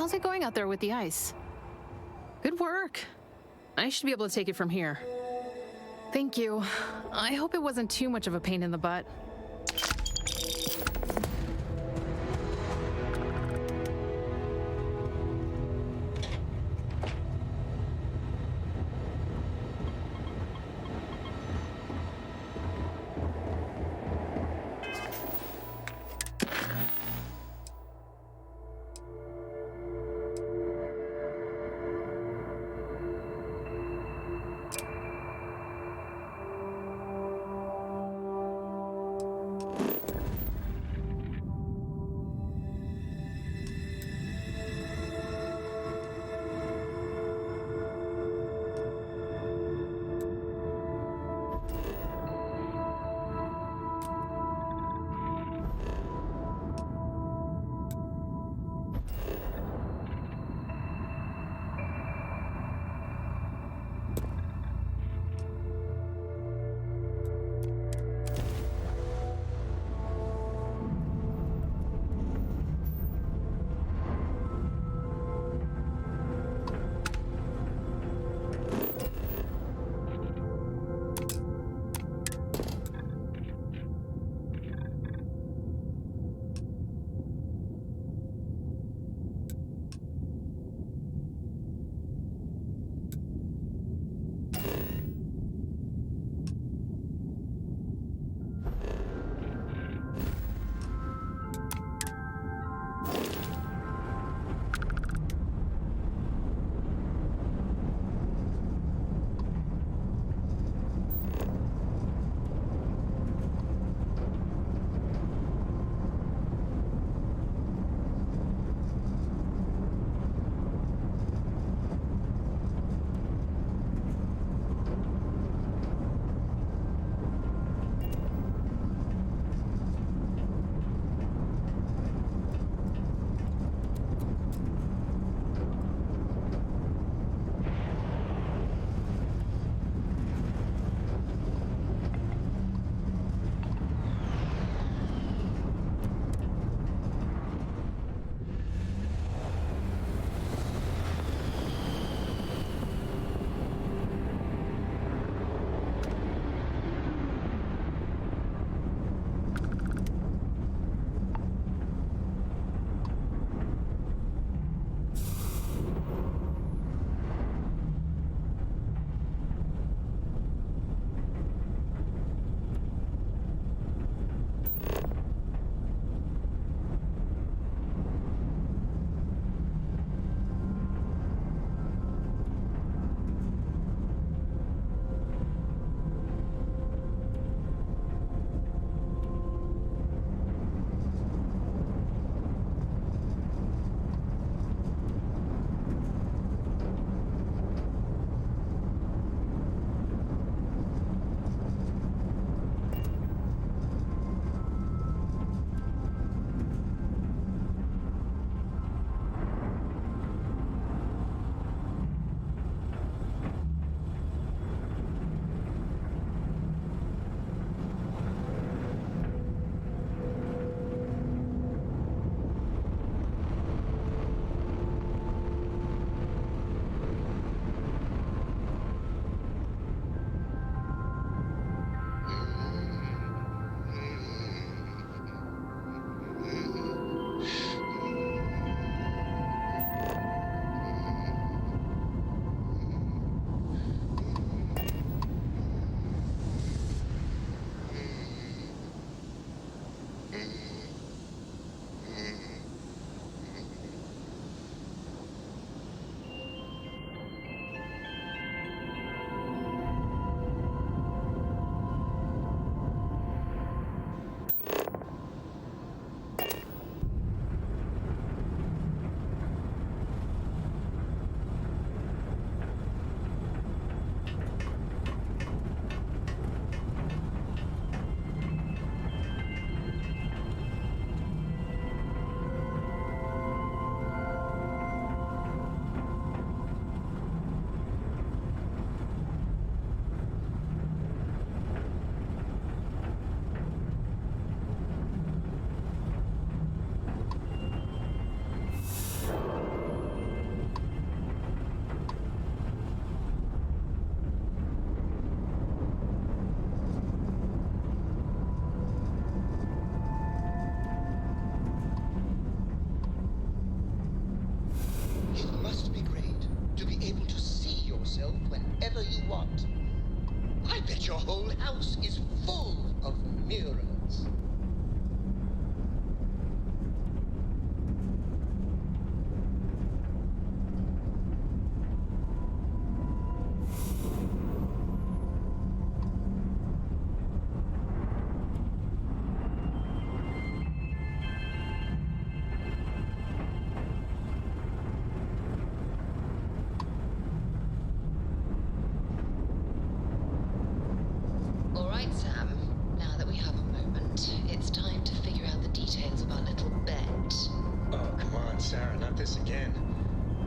How's it going out there with the ice? Good work. I should be able to take it from here. Thank you. I hope it wasn't too much of a pain in the butt.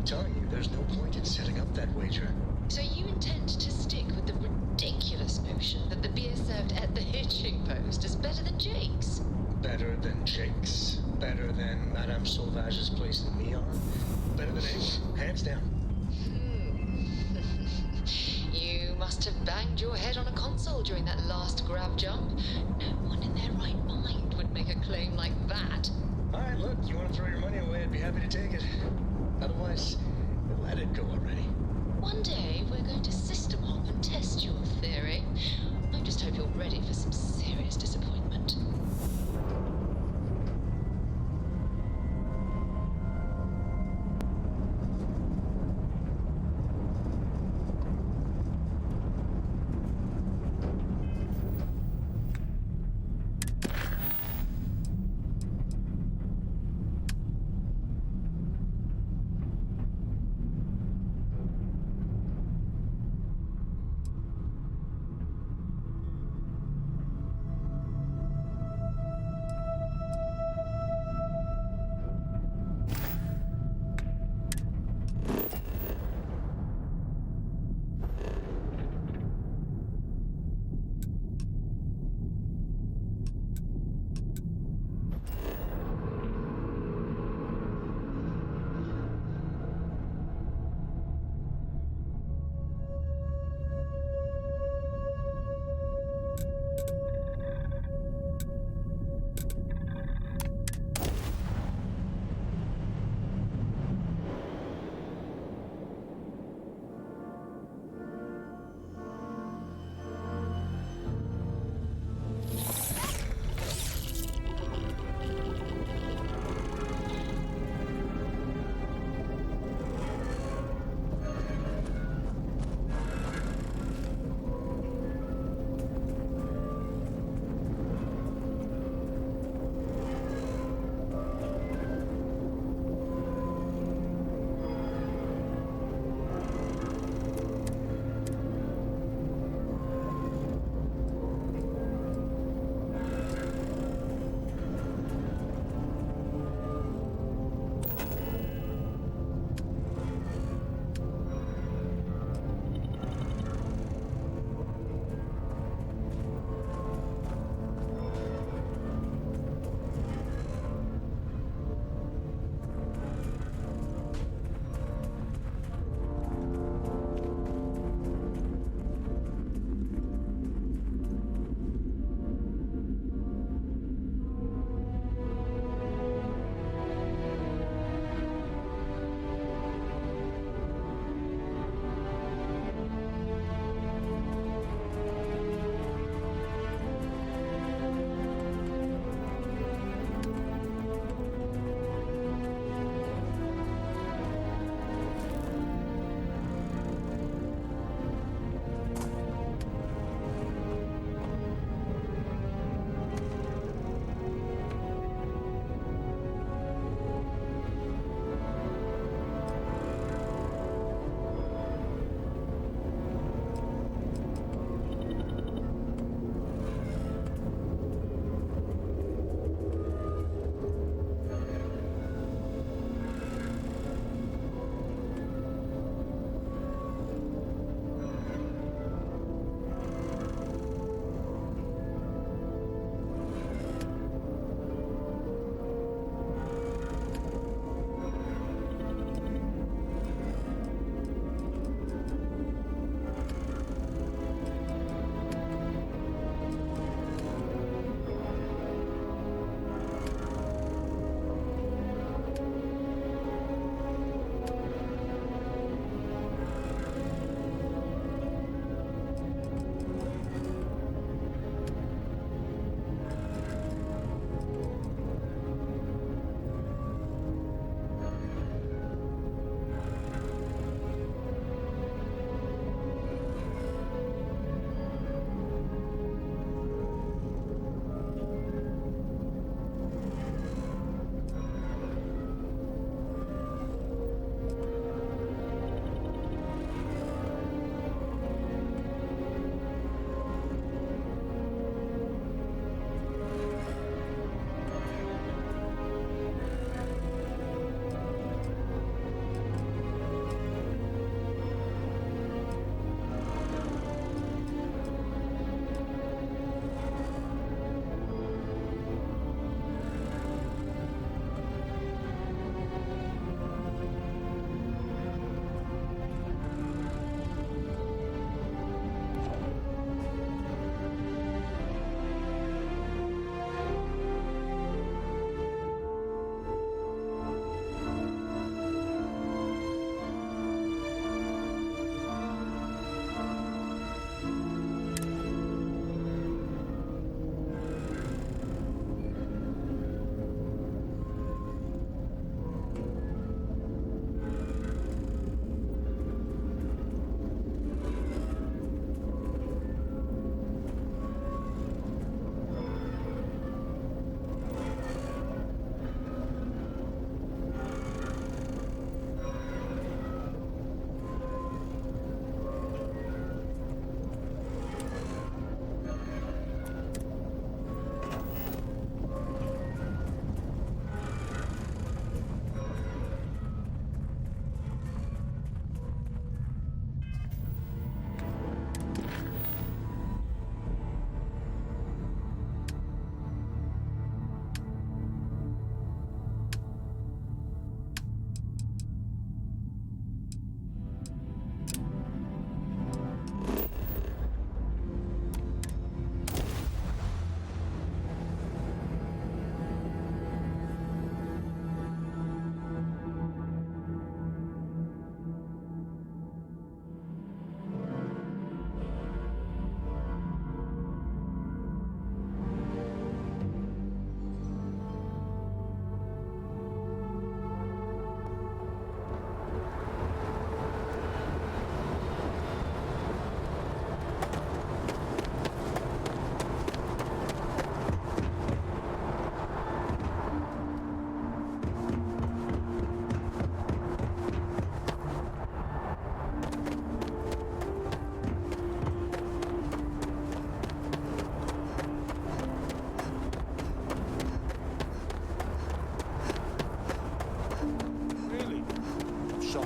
telling you, there's no point in setting up that wager. So you intend to stick with the ridiculous notion that the beer served at the hitching post is better than Jake's? Better than Jake's. Better than Madame Sauvage's place in Neon. Better than anyone, hands down. You must have banged your head on a console during that last grab jump. No one in their right mind would make a claim like that. Alright, look, you want to throw your money away, I'd be happy to take it. Otherwise, let it go already. One day, we're going to system hop and test your theory. I just hope you're ready for some serious disappointment.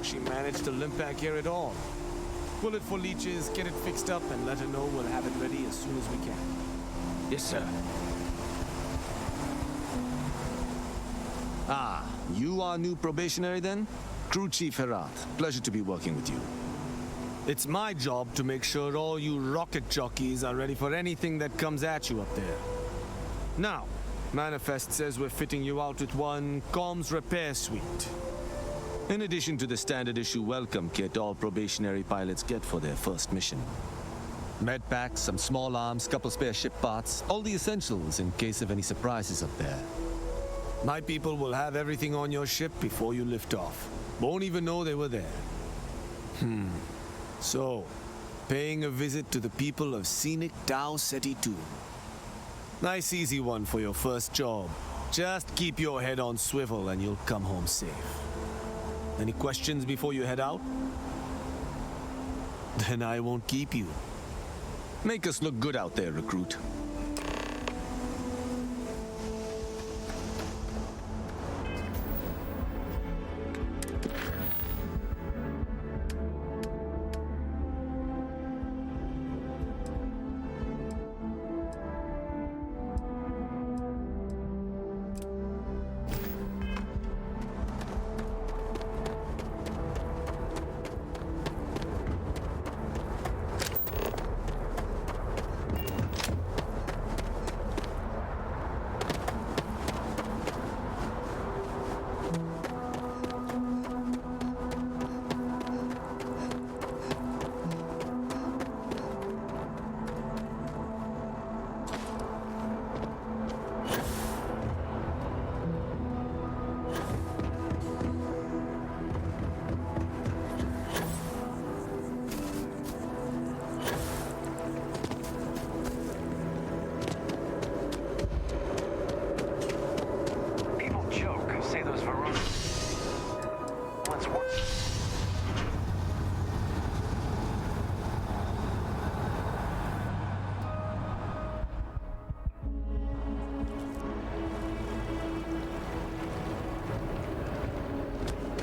she managed to limp back here at all. Pull it for leeches, get it fixed up, and let her know we'll have it ready as soon as we can. Yes, sir. Ah, you are new probationary then? Crew Chief Herat. Pleasure to be working with you. It's my job to make sure all you rocket jockeys are ready for anything that comes at you up there. Now, Manifest says we're fitting you out with one comms repair suite. In addition to the standard issue welcome kit all probationary pilots get for their first mission. Med packs, some small arms, couple spare ship parts, all the essentials in case of any surprises up there. My people will have everything on your ship before you lift off. Won't even know they were there. So, paying a visit to the people of scenic Tau Ceti 2. Nice easy one for your first job. Just keep your head on swivel and you'll come home safe. Any questions before you head out? Then I won't keep you. Make us look good out there, recruit.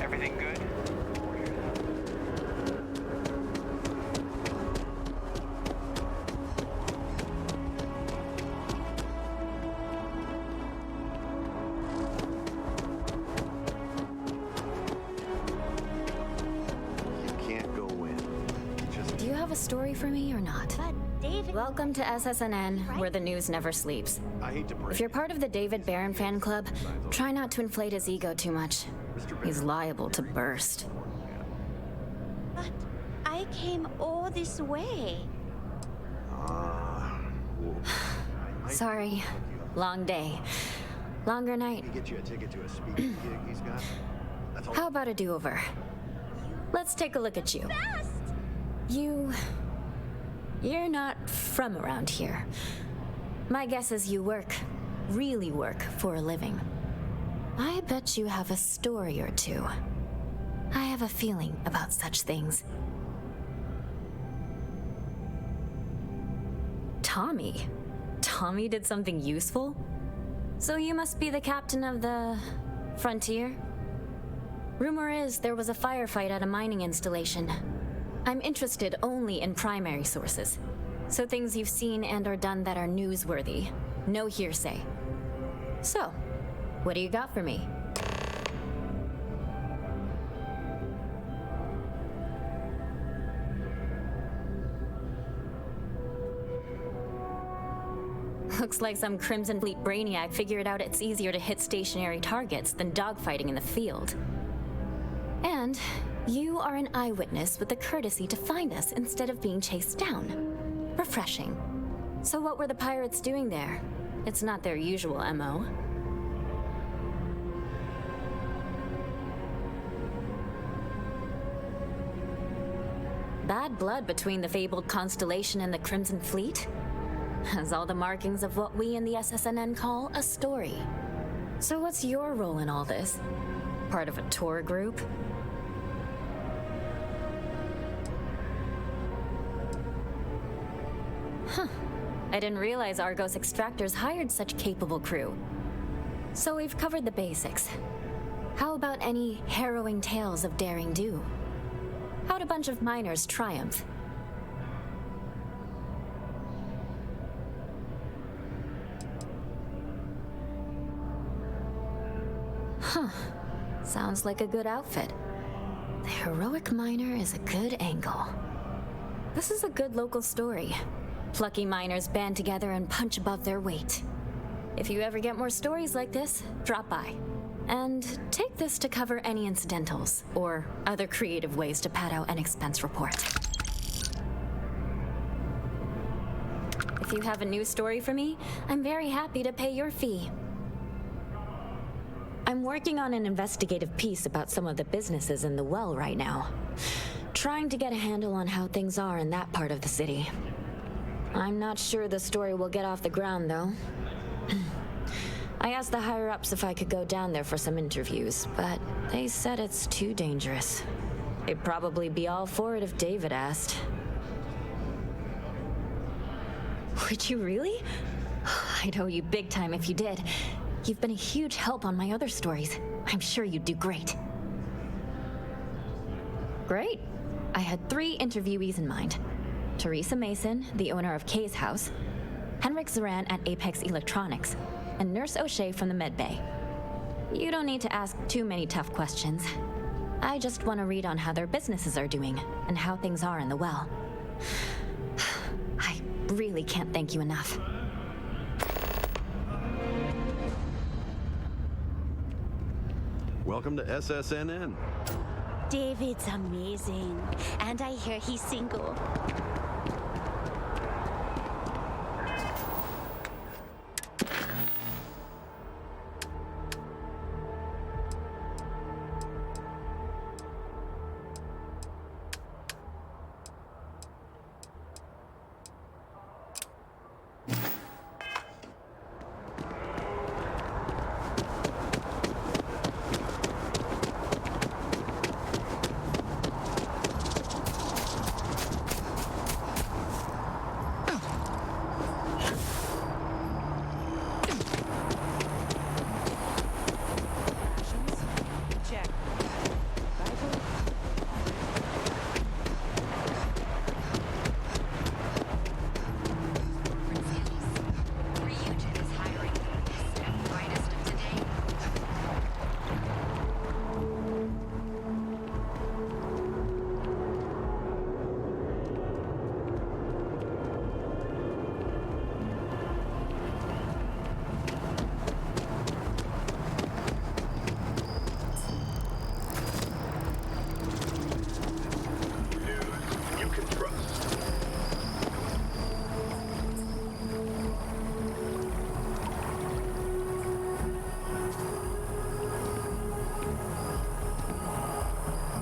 Everything good? Do you have a story for me or not? Welcome to SSNN, where the news never sleeps. If you're part of the David Barron fan club, try not to inflate his ego too much. He's liable to burst. But I came all this way. Sorry. Long day. Longer night. How about a do-over? Let's take a look at you. You're not from around here. My guess is you really work for a living. I bet you have a story or two. I have a feeling about such things. Tommy? Tommy did something useful? So you must be the captain of the Frontier? Rumor is there was a firefight at a mining installation. I'm interested only in primary sources. So things you've seen and or done that are newsworthy. No hearsay. So, what do you got for me? Looks like some Crimson Fleet brainiac figured out it's easier to hit stationary targets than dogfighting in the field. And you are an eyewitness with the courtesy to find us instead of being chased down. Refreshing. So what were the pirates doing there? It's not their usual MO. Bad blood between the fabled Constellation and the Crimson Fleet? Has all the markings of what we in the SSNN call a story. So what's your role in all this? Part of a tour group? Huh. I didn't realize Argos Extractors hired such capable crew. So we've covered the basics. How about any harrowing tales of daring do? How'd a bunch of miners triumph? Huh. Sounds like a good outfit. The heroic miner is a good angle. This is a good local story. Plucky miners band together and punch above their weight. If you ever get more stories like this, drop by. And take this to cover any incidentals or other creative ways to pad out an expense report. If you have a new story for me, I'm very happy to pay your fee. I'm working on an investigative piece about some of the businesses in the well right now. Trying to get a handle on how things are in that part of the city. I'm not sure the story will get off the ground, though. I asked the higher-ups if I could go down there for some interviews, but they said it's too dangerous. They'd probably be all for it if David asked. Would you really? I'd owe you big time if you did. You've been a huge help on my other stories. I'm sure you'd do great. Great. I had 3 interviewees in mind. Teresa Mason, the owner of Kay's house, Henrik Zaran at Apex Electronics, and Nurse O'Shea from the Med Bay. You don't need to ask too many tough questions. I just want to read on how their businesses are doing and how things are in the well. I really can't thank you enough. Welcome to SSNN. David's amazing, and I hear he's single.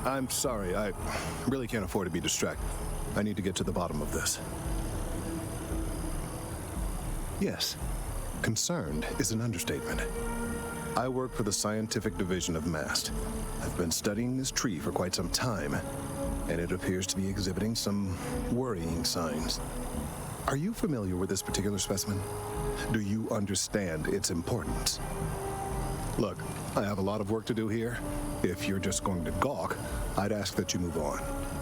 I'm sorry, I really can't afford to be distracted. I need to get to the bottom of this. Yes, concerned is an understatement. I work for the scientific division of MAST. I've been studying this tree for quite some time, and it appears to be exhibiting some worrying signs. Are you familiar with this particular specimen? Do you understand its importance? Look, I have a lot of work to do here. If you're just going to gawk, I'd ask that you move on.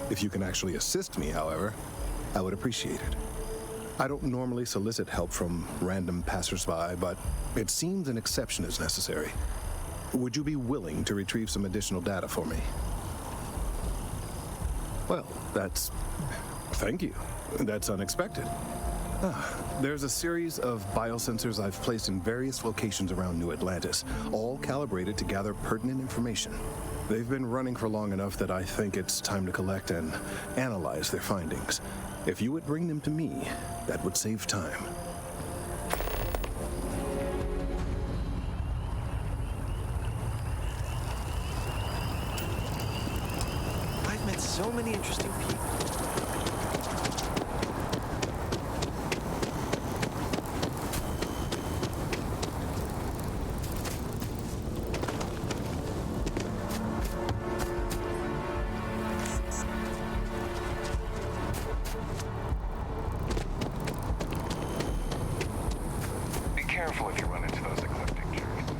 If you can actually assist me, however, I would appreciate it. I don't normally solicit help from random passersby, but it seems an exception is necessary. Would you be willing to retrieve some additional data for me? Well, thank you. That's unexpected. There's a series of biosensors I've placed in various locations around New Atlantis, all calibrated to gather pertinent information. They've been running for long enough that I think it's time to collect and analyze their findings. If you would bring them to me, that would save time. I've met so many interesting people. Be careful if you run into those eclectic jerks.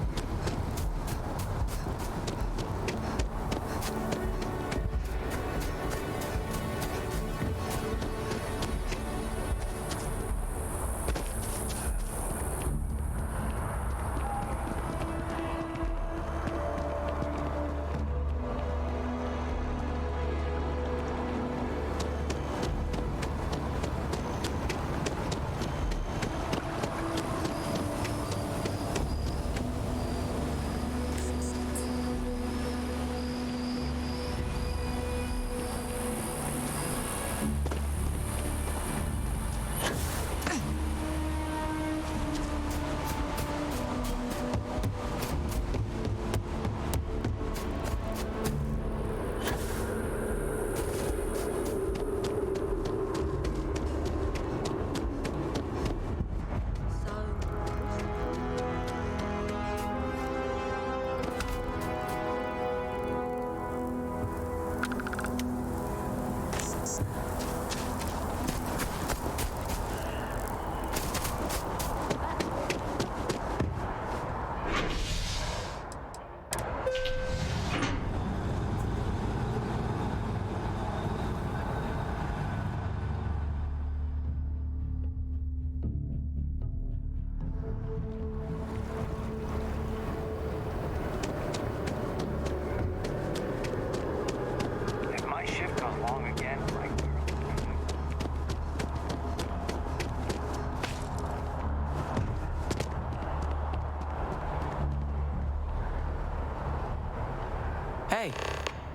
Hey,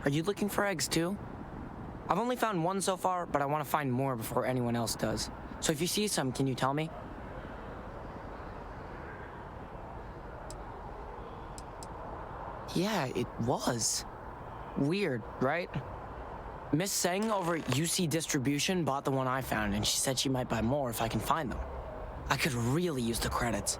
are you looking for eggs too? I've only found one so far, but I want to find more before anyone else does. So if you see some, can you tell me? Yeah, it was. Weird, right? Miss Seng over at UC Distribution bought the one I found, and she said she might buy more if I can find them. I could really use the credits.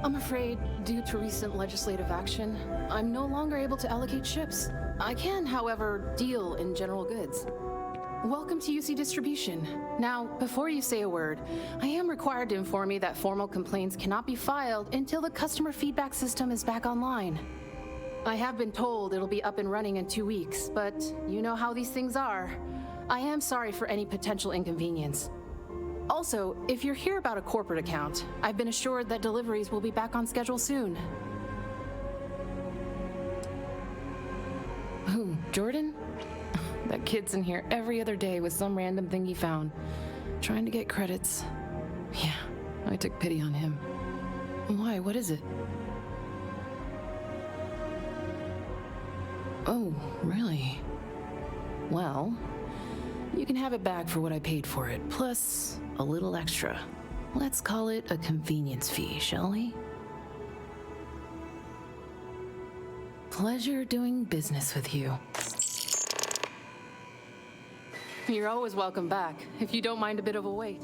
I'm afraid, due to recent legislative action, I'm no longer able to allocate ships. I can, however, deal in general goods. Welcome to UC Distribution. Now, before you say a word, I am required to inform you that formal complaints cannot be filed until the customer feedback system is back online. I have been told it'll be up and running in 2 weeks, but you know how these things are. I am sorry for any potential inconvenience. Also, if you're here about a corporate account, I've been assured that deliveries will be back on schedule soon. Who, Jordan? That kid's in here every other day with some random thing he found, trying to get credits. Yeah, I took pity on him. Why, what is it? Oh, really? Well, you can have it back for what I paid for it, plus a little extra. Let's call it a convenience fee, shall we? Pleasure doing business with you. You're always welcome back, if you don't mind a bit of a wait.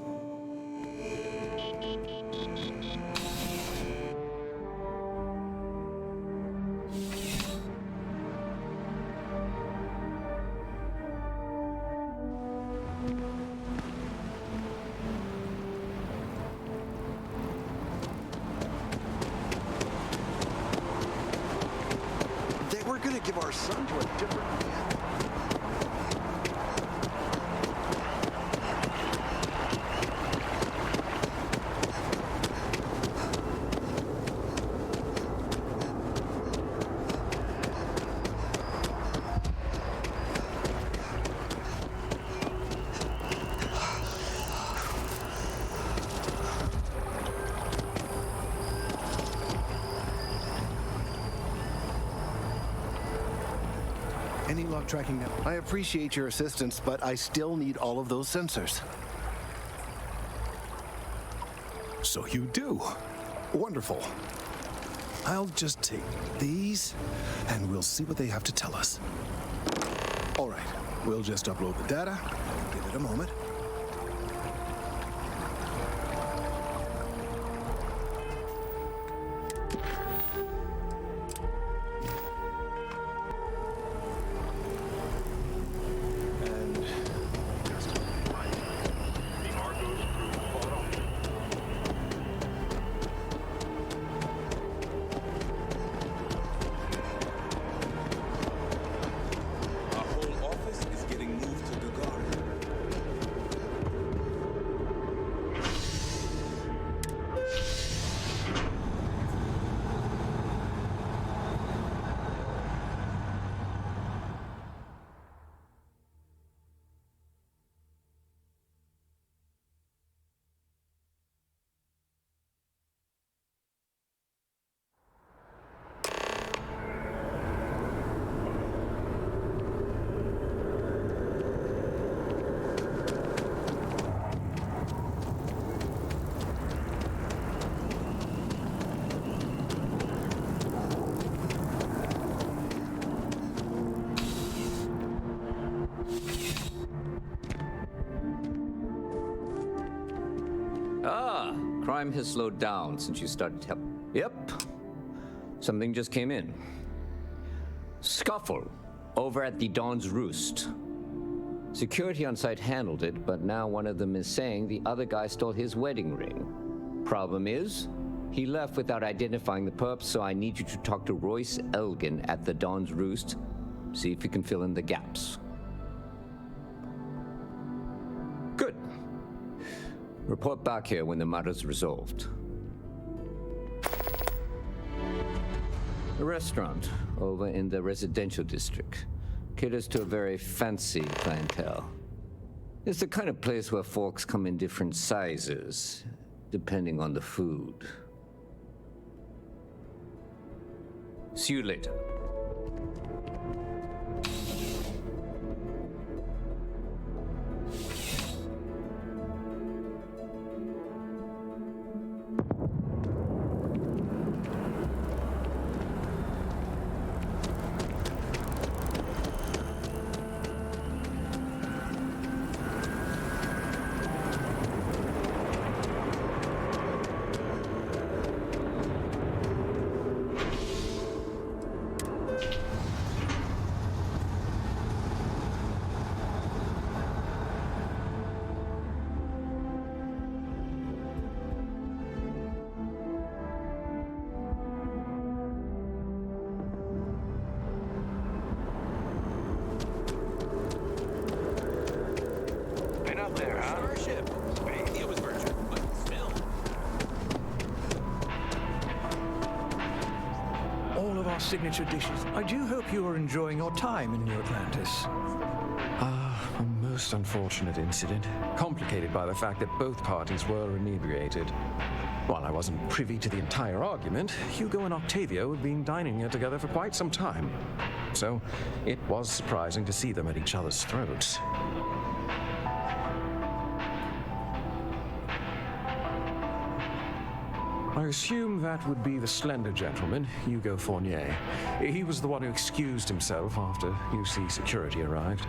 They were gonna give our son to a different man. Any log tracking now? I appreciate your assistance, but I still need all of those sensors. So you do. Wonderful. I'll just take these, and we'll see what they have to tell us. All right, we'll just upload the data. Give it a moment. Ah, crime has slowed down since you started help. Yep. Something just came in. Scuffle over at the Dawn's Roost. Security on site handled it, but now one of them is saying the other guy stole his wedding ring. Problem is, he left without identifying the perp, so I need you to talk to Royce Elgin at the Dawn's Roost See if you can fill in the gaps. Good. Report back here when the matter's resolved. A restaurant over in the residential district caters to a very fancy clientele. It's the kind of place where forks come in different sizes, depending on the food. See you later. Signature dishes. I do hope you are enjoying your time in New Atlantis. A most unfortunate incident, complicated by the fact that both parties were inebriated. While I wasn't privy to the entire argument, Hugo and Octavio had been dining here together for quite some time. So it was surprising to see them at each other's throats. I assume that would be the slender gentleman, Hugo Fournier. He was the one who excused himself after UC security arrived.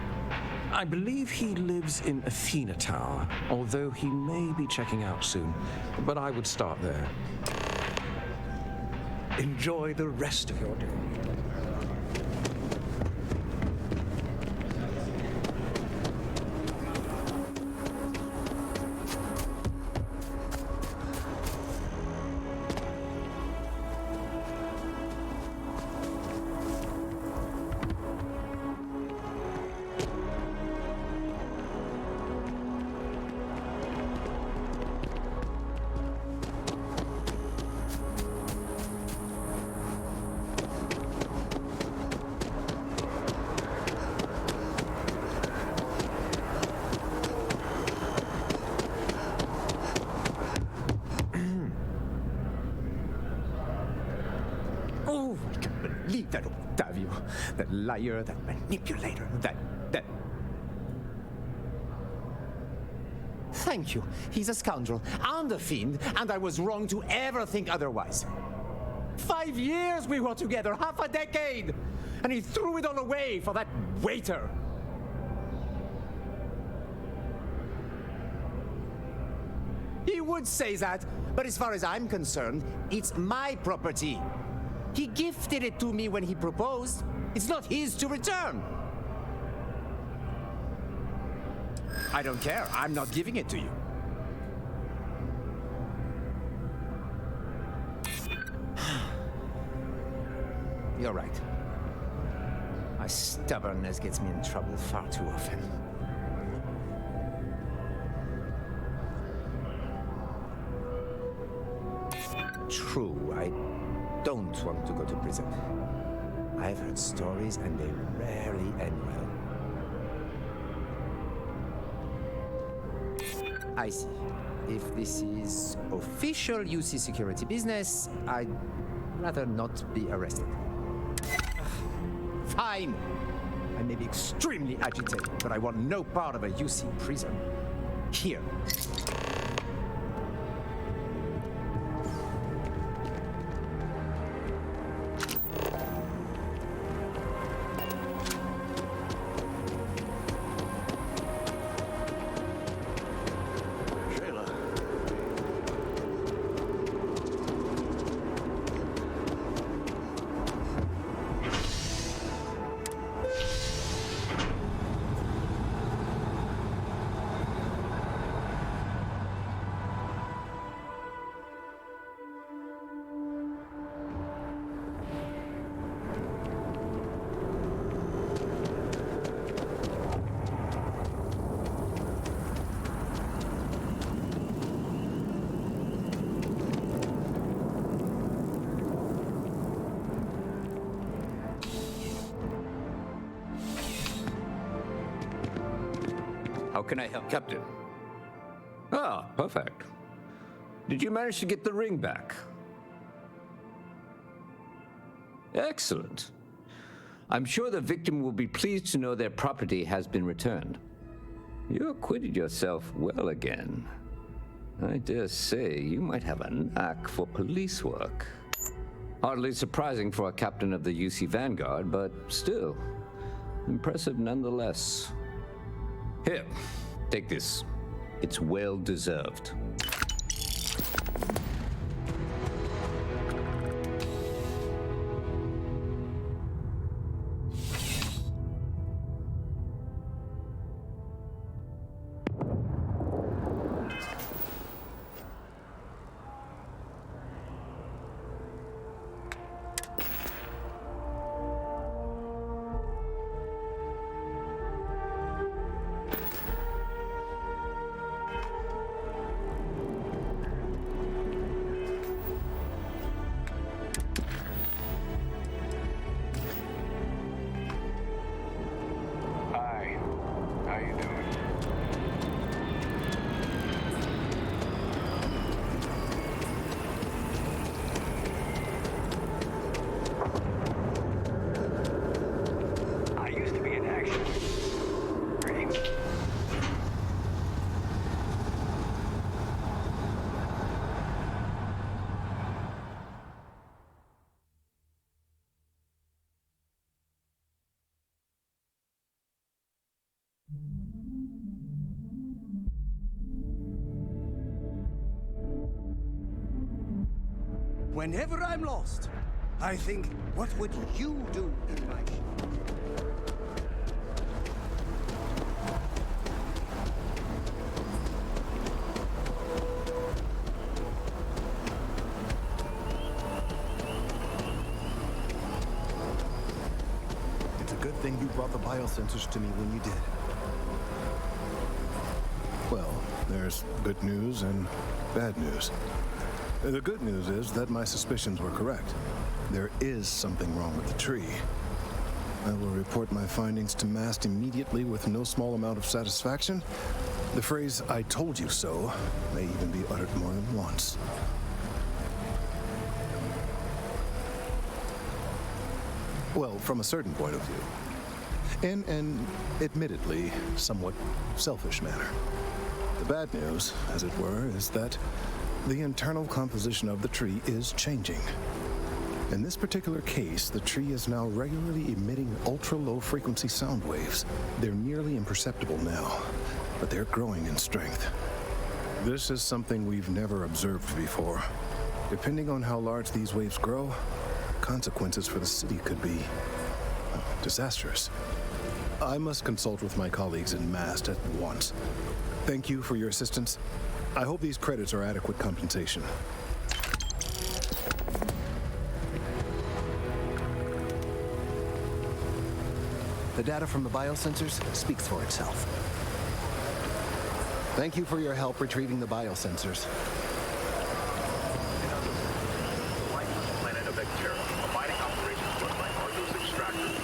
I believe he lives in Athena Tower, although he may be checking out soon. But I would start there. Enjoy the rest of your day. That Octavio, that liar, that manipulator, that... Thank you. He's a scoundrel and a fiend, and I was wrong to ever think otherwise. 5 years we were together, half a decade, and he threw it all away for that waiter. He would say that, but as far as I'm concerned, it's my property. He gifted it to me when he proposed. It's not his to return. I don't care. I'm not giving it to you. You're right. My stubbornness gets me in trouble far too often. True, I don't want to go to prison. I've heard stories and they rarely end well. I see. If this is official UC security business, I'd rather not be arrested. Fine! I may be extremely agitated, but I want no part of a UC prison. Here. How can I help? Captain. Ah, perfect. Did you manage to get the ring back? Excellent. I'm sure the victim will be pleased to know their property has been returned. You acquitted yourself well again. I dare say you might have a knack for police work. Hardly surprising for a captain of the UC Vanguard, but still, impressive nonetheless. Here, take this. It's well deserved. Hi. How you doing? I used to be an action. Greetings. Whenever I'm lost, I think, what would you do in my shoes? It's a good thing you brought the biosensors to me when you did. Well, there's good news and bad news. The good news is that my suspicions were correct. There is something wrong with the tree. I will report my findings to Mast immediately with no small amount of satisfaction. The phrase, "I told you so," may even be uttered more than once. Well, from a certain point of view. In an admittedly somewhat selfish manner. The bad news, as it were, is that the internal composition of the tree is changing. In this particular case, the tree is now regularly emitting ultra-low frequency sound waves. They're nearly imperceptible now, but they're growing in strength. This is something we've never observed before. Depending on how large these waves grow, consequences for the city could be disastrous. I must consult with my colleagues in Mast at once. Thank you for your assistance. I hope these credits are adequate compensation. The data from the biosensors speaks for itself. Thank you for your help retrieving the biosensors. The life of the planet of Vectera, abiding operations run by Argo's extractors.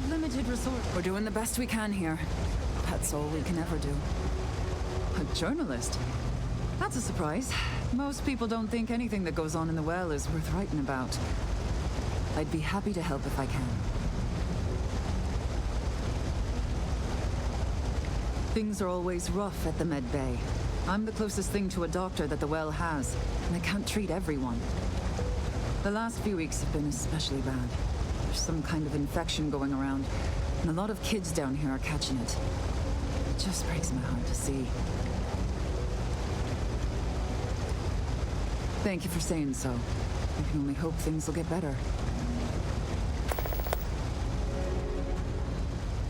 have limited resources. We're doing the best we can here. That's all we can ever do. A journalist? That's a surprise. Most people don't think anything that goes on in the well is worth writing about. I'd be happy to help if I can. Things are always rough at the Med Bay. I'm the closest thing to a doctor that the well has, and I can't treat everyone. The last few weeks have been especially bad. There's some kind of infection going around, and a lot of kids down here are catching it. It just breaks my heart to see. Thank you for saying so. I can only hope things will get better.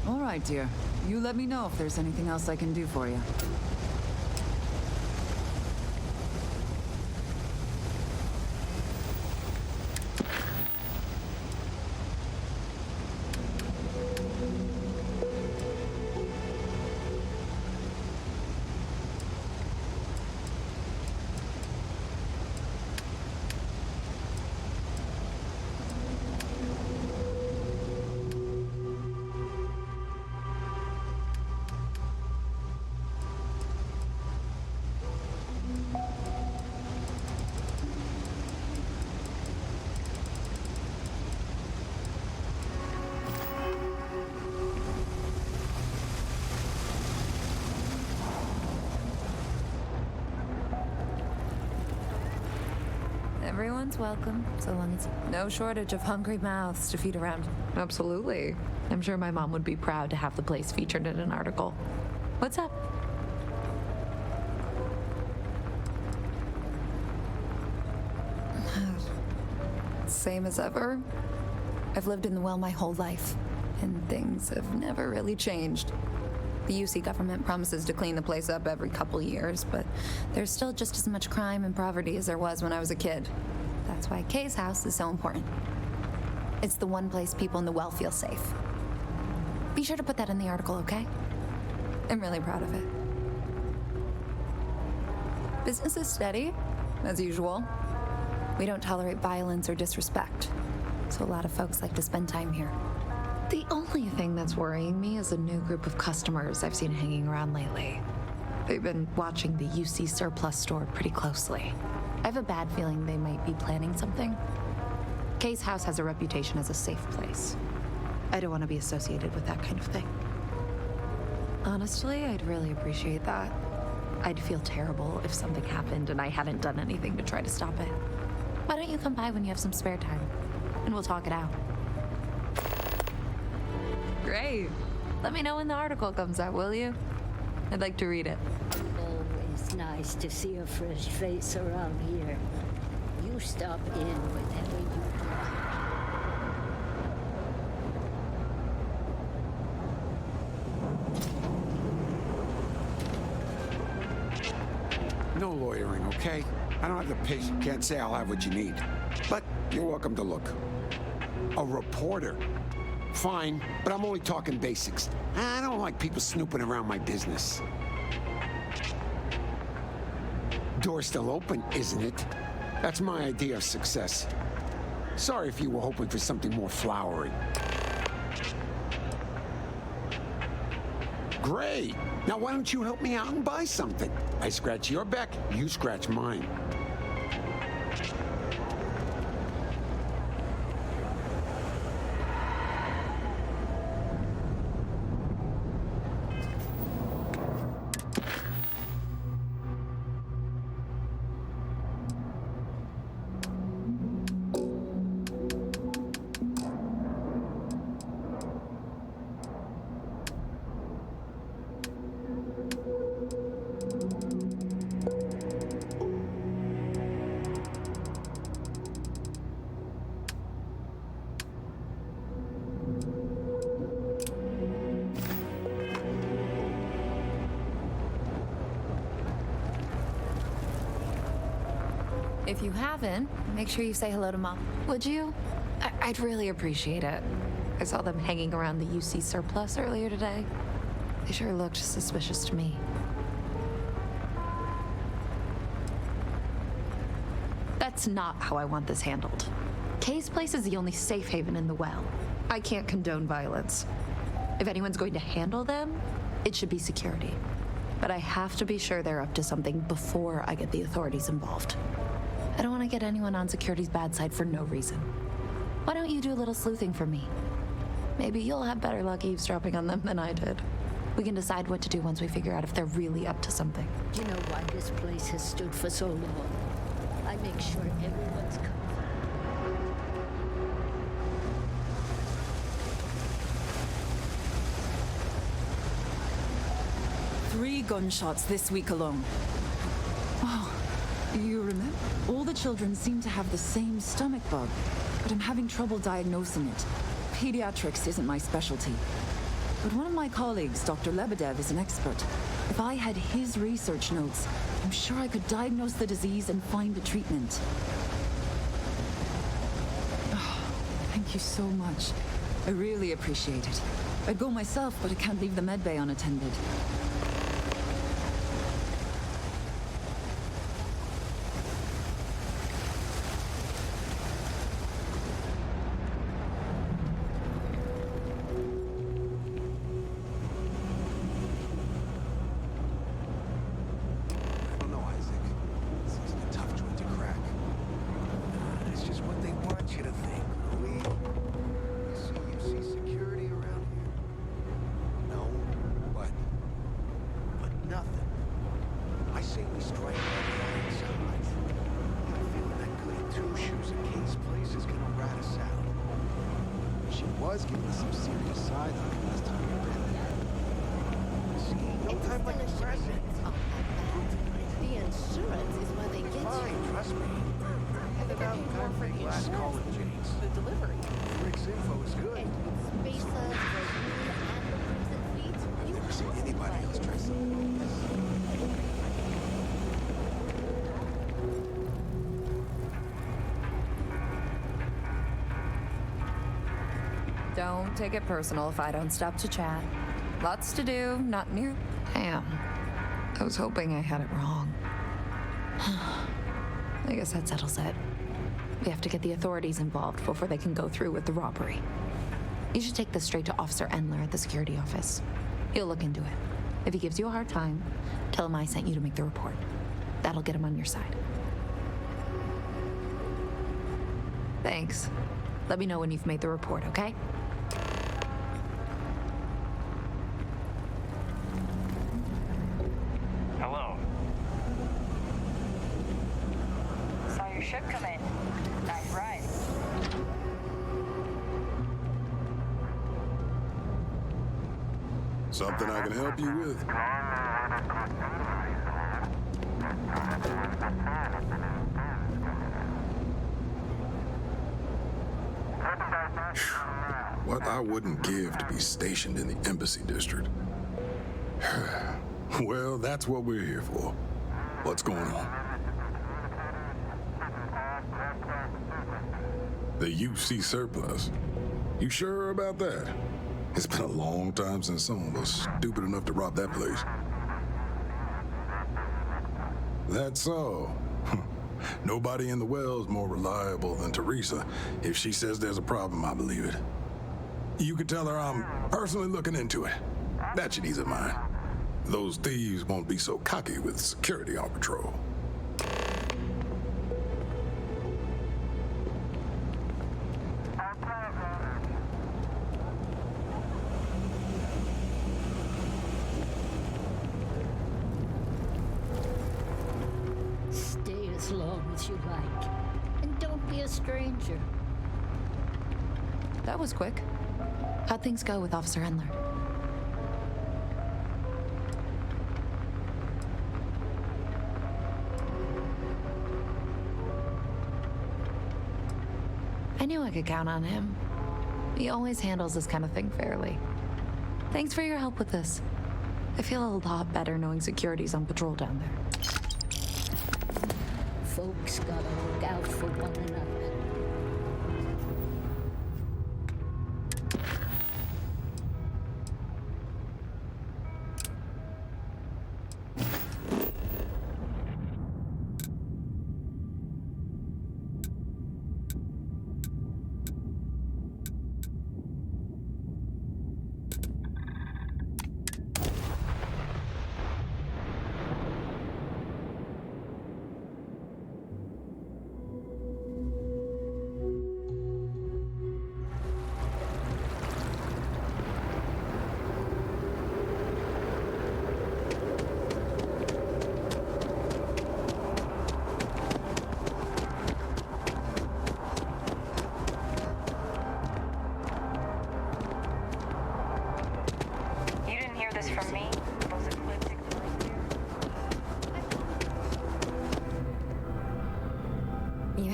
All right, dear. You let me know if there's anything else I can do for you. Everyone's welcome, so long as no shortage of hungry mouths to feed around. Absolutely. I'm sure my mom would be proud to have the place featured in an article. What's up? Same as ever. I've lived in the well my whole life, and things have never really changed. The UC government promises to clean the place up every couple years, but there's still just as much crime and poverty as there was when I was a kid. That's why Kay's house is so important. It's the one place people in the well feel safe. Be sure to put that in the article, okay? I'm really proud of it. Business is steady, as usual. We don't tolerate violence or disrespect, so a lot of folks like to spend time here. The only thing that's worrying me is a new group of customers I've seen hanging around lately. They've been watching the UC surplus store pretty closely. I have a bad feeling they might be planning something. Kay's house has a reputation as a safe place. I don't want to be associated with that kind of thing. Honestly, I'd really appreciate that. I'd feel terrible if something happened and I hadn't done anything to try to stop it. Why don't you come by when you have some spare time, and we'll talk it out. Great. Let me know when the article comes out, will you? I'd like to read it. Always nice to see a fresh face around here. You stop in whenever you like. No lawyering, okay? I don't have the patience. Can't say I'll have what you need. But you're welcome to look. A reporter. Fine, but I'm only talking basics. I don't like people snooping around my business. Door's still open, isn't it? That's my idea of success. Sorry if you were hoping for something more flowery. Great! Now why don't you help me out and buy something? I scratch your back, you scratch mine. If you haven't, make sure you say hello to Mom. Would you? I'd really appreciate it. I saw them hanging around the UC surplus earlier today. They sure looked suspicious to me. That's not how I want this handled. Kay's place is the only safe haven in the well. I can't condone violence. If anyone's going to handle them, it should be security. But I have to be sure they're up to something before I get the authorities involved. I don't want to get anyone on security's bad side for no reason. Why don't you do a little sleuthing for me? Maybe you'll have better luck eavesdropping on them than I did. We can decide what to do once we figure out if they're really up to something. You know why this place has stood for so long? I make sure everyone's covered. 3 gunshots this week alone. Oh, you remember? All the children seem to have the same stomach bug, but I'm having trouble diagnosing it. Pediatrics isn't my specialty. But one of my colleagues, Dr. Lebedev, is an expert. If I had his research notes, I'm sure I could diagnose the disease and find a treatment. Oh, thank you so much. I really appreciate it. I'd go myself, but I can't leave the medbay unattended. Don't take it personal if I don't stop to chat. Lots to do, not near... Damn. I was hoping I had it wrong. I guess that settles it. We have to get the authorities involved before they can go through with the robbery. You should take this straight to Officer Endler at the security office. He'll look into it. If he gives you a hard time, tell him I sent you to make the report. That'll get him on your side. Thanks. Let me know when you've made the report, okay? Hello. Saw your ship come in. Nice ride. Something I can help you with? What I wouldn't give to be stationed in the Embassy District. Well, that's what we're here for. What's going on? The UC surplus. You sure about that? It's been a long time since someone was stupid enough to rob that place. That's so. Nobody in the well's more reliable than Teresa. If she says there's a problem, I believe it. You could tell her I'm personally looking into it. That should ease her mind. Those thieves won't be so cocky with security on patrol. Stay as long as you like. And don't be a stranger. That was quick. How'd things go with Officer Endler? I knew I could count on him. He always handles this kind of thing fairly. Thanks for your help with this. I feel a lot better knowing security's on patrol down there. Folks gotta look out for one another.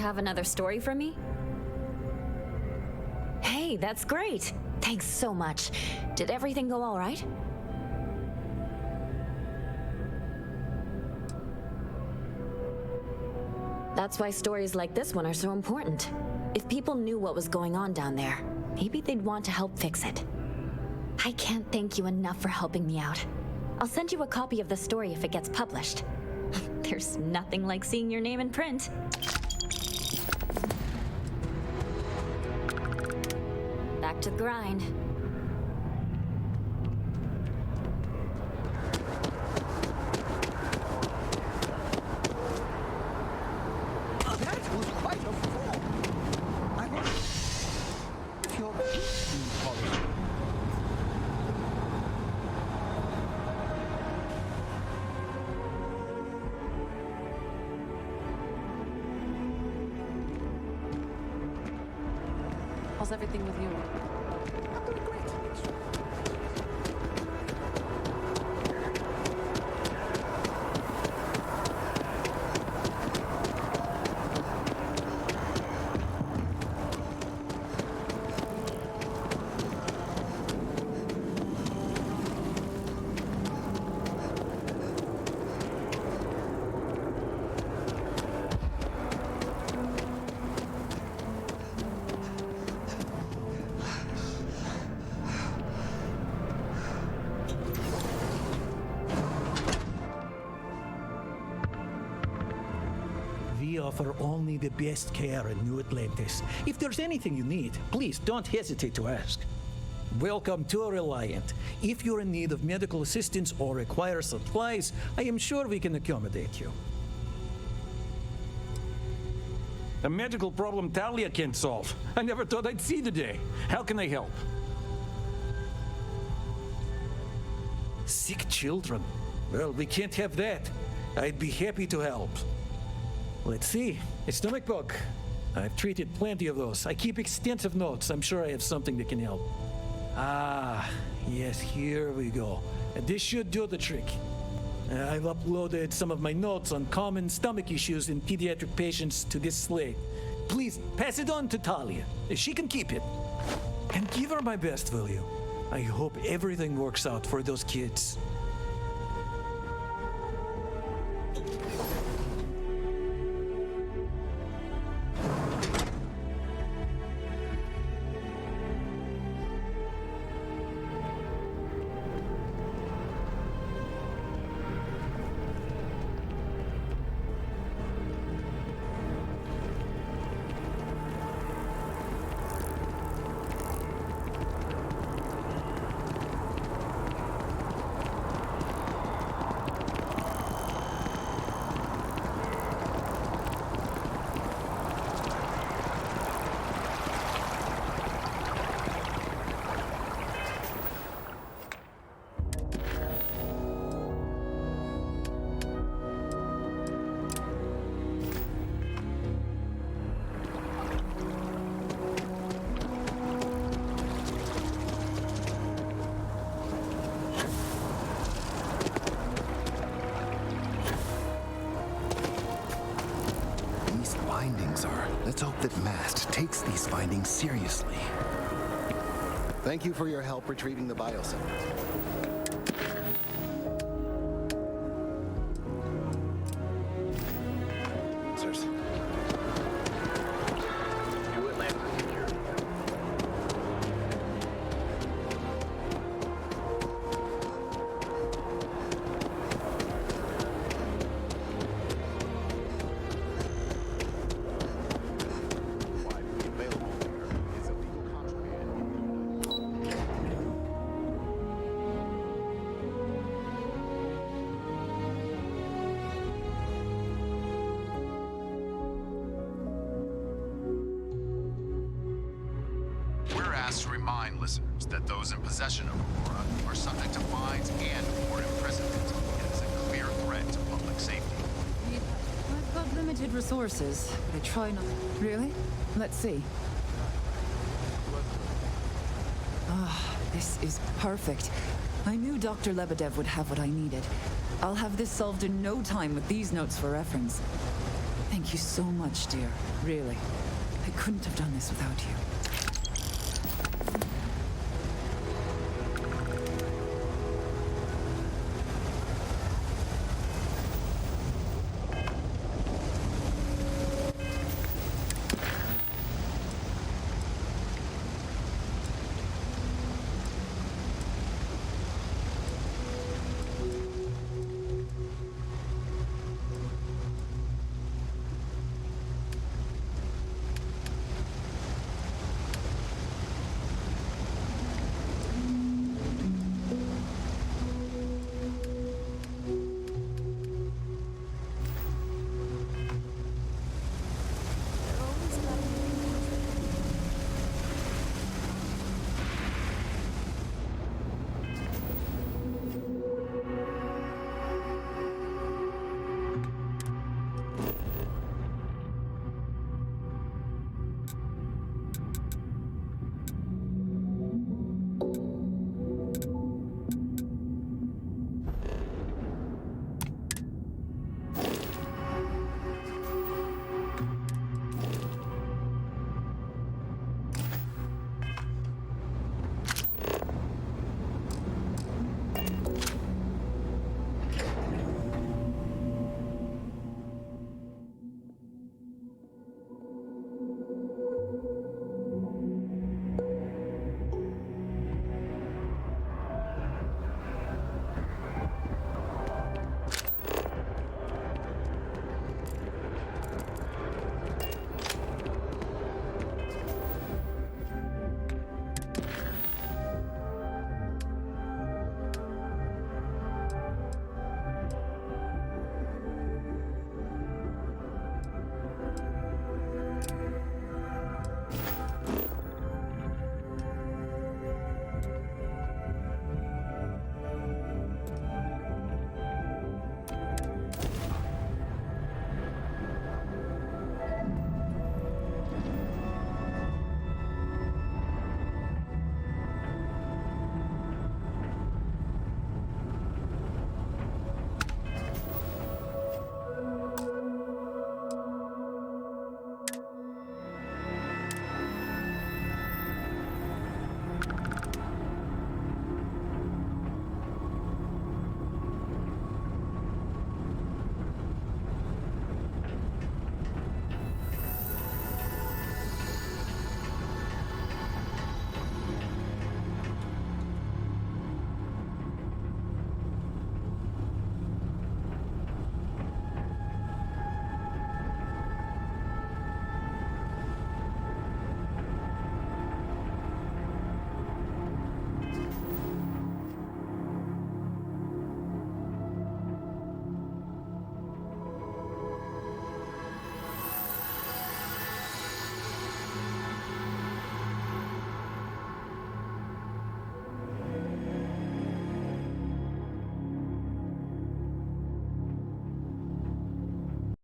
have another story for me? Hey, that's great. Thanks so much. Did everything go all right? That's why stories like this one are so important. If people knew what was going on down there, maybe they'd want to help fix it. I can't thank you enough for helping me out. I'll send you a copy of the story if it gets published. There's nothing like seeing your name in print. Back to the grind. That was quite a fall. I wonder if your policy. How's everything with you? I'm doing great. We offer only the best care in New Atlantis. If there's anything you need, please don't hesitate to ask. Welcome to Reliant. If you're in need of medical assistance or require supplies, I am sure we can accommodate you. A medical problem Talia can't solve. I never thought I'd see the day. How can I help? Sick children. Well, we can't have that. I'd be happy to help. Let's see. A stomach bug. I've treated plenty of those. I keep extensive notes. I'm sure I have something that can help. Ah, yes, here we go. This should do the trick. I've uploaded some of my notes on common stomach issues in pediatric patients to this slate. Please pass it on to Talia. She can keep it. And give her my best, will you? I hope everything works out for those kids. Let's hope that MAST takes these findings seriously. Thank you for your help retrieving the biosensors. New Atlantis security. To remind listeners that those in possession of Aurora are subject to fines and/or imprisonment. It is a clear threat to public safety. I've got limited resources, but I try not. Really? Let's see. Ah, this is perfect. I knew Dr. Lebedev would have what I needed. I'll have this solved in no time with these notes for reference. Thank Thank you so much, dear. Really. I couldn't have done this without you.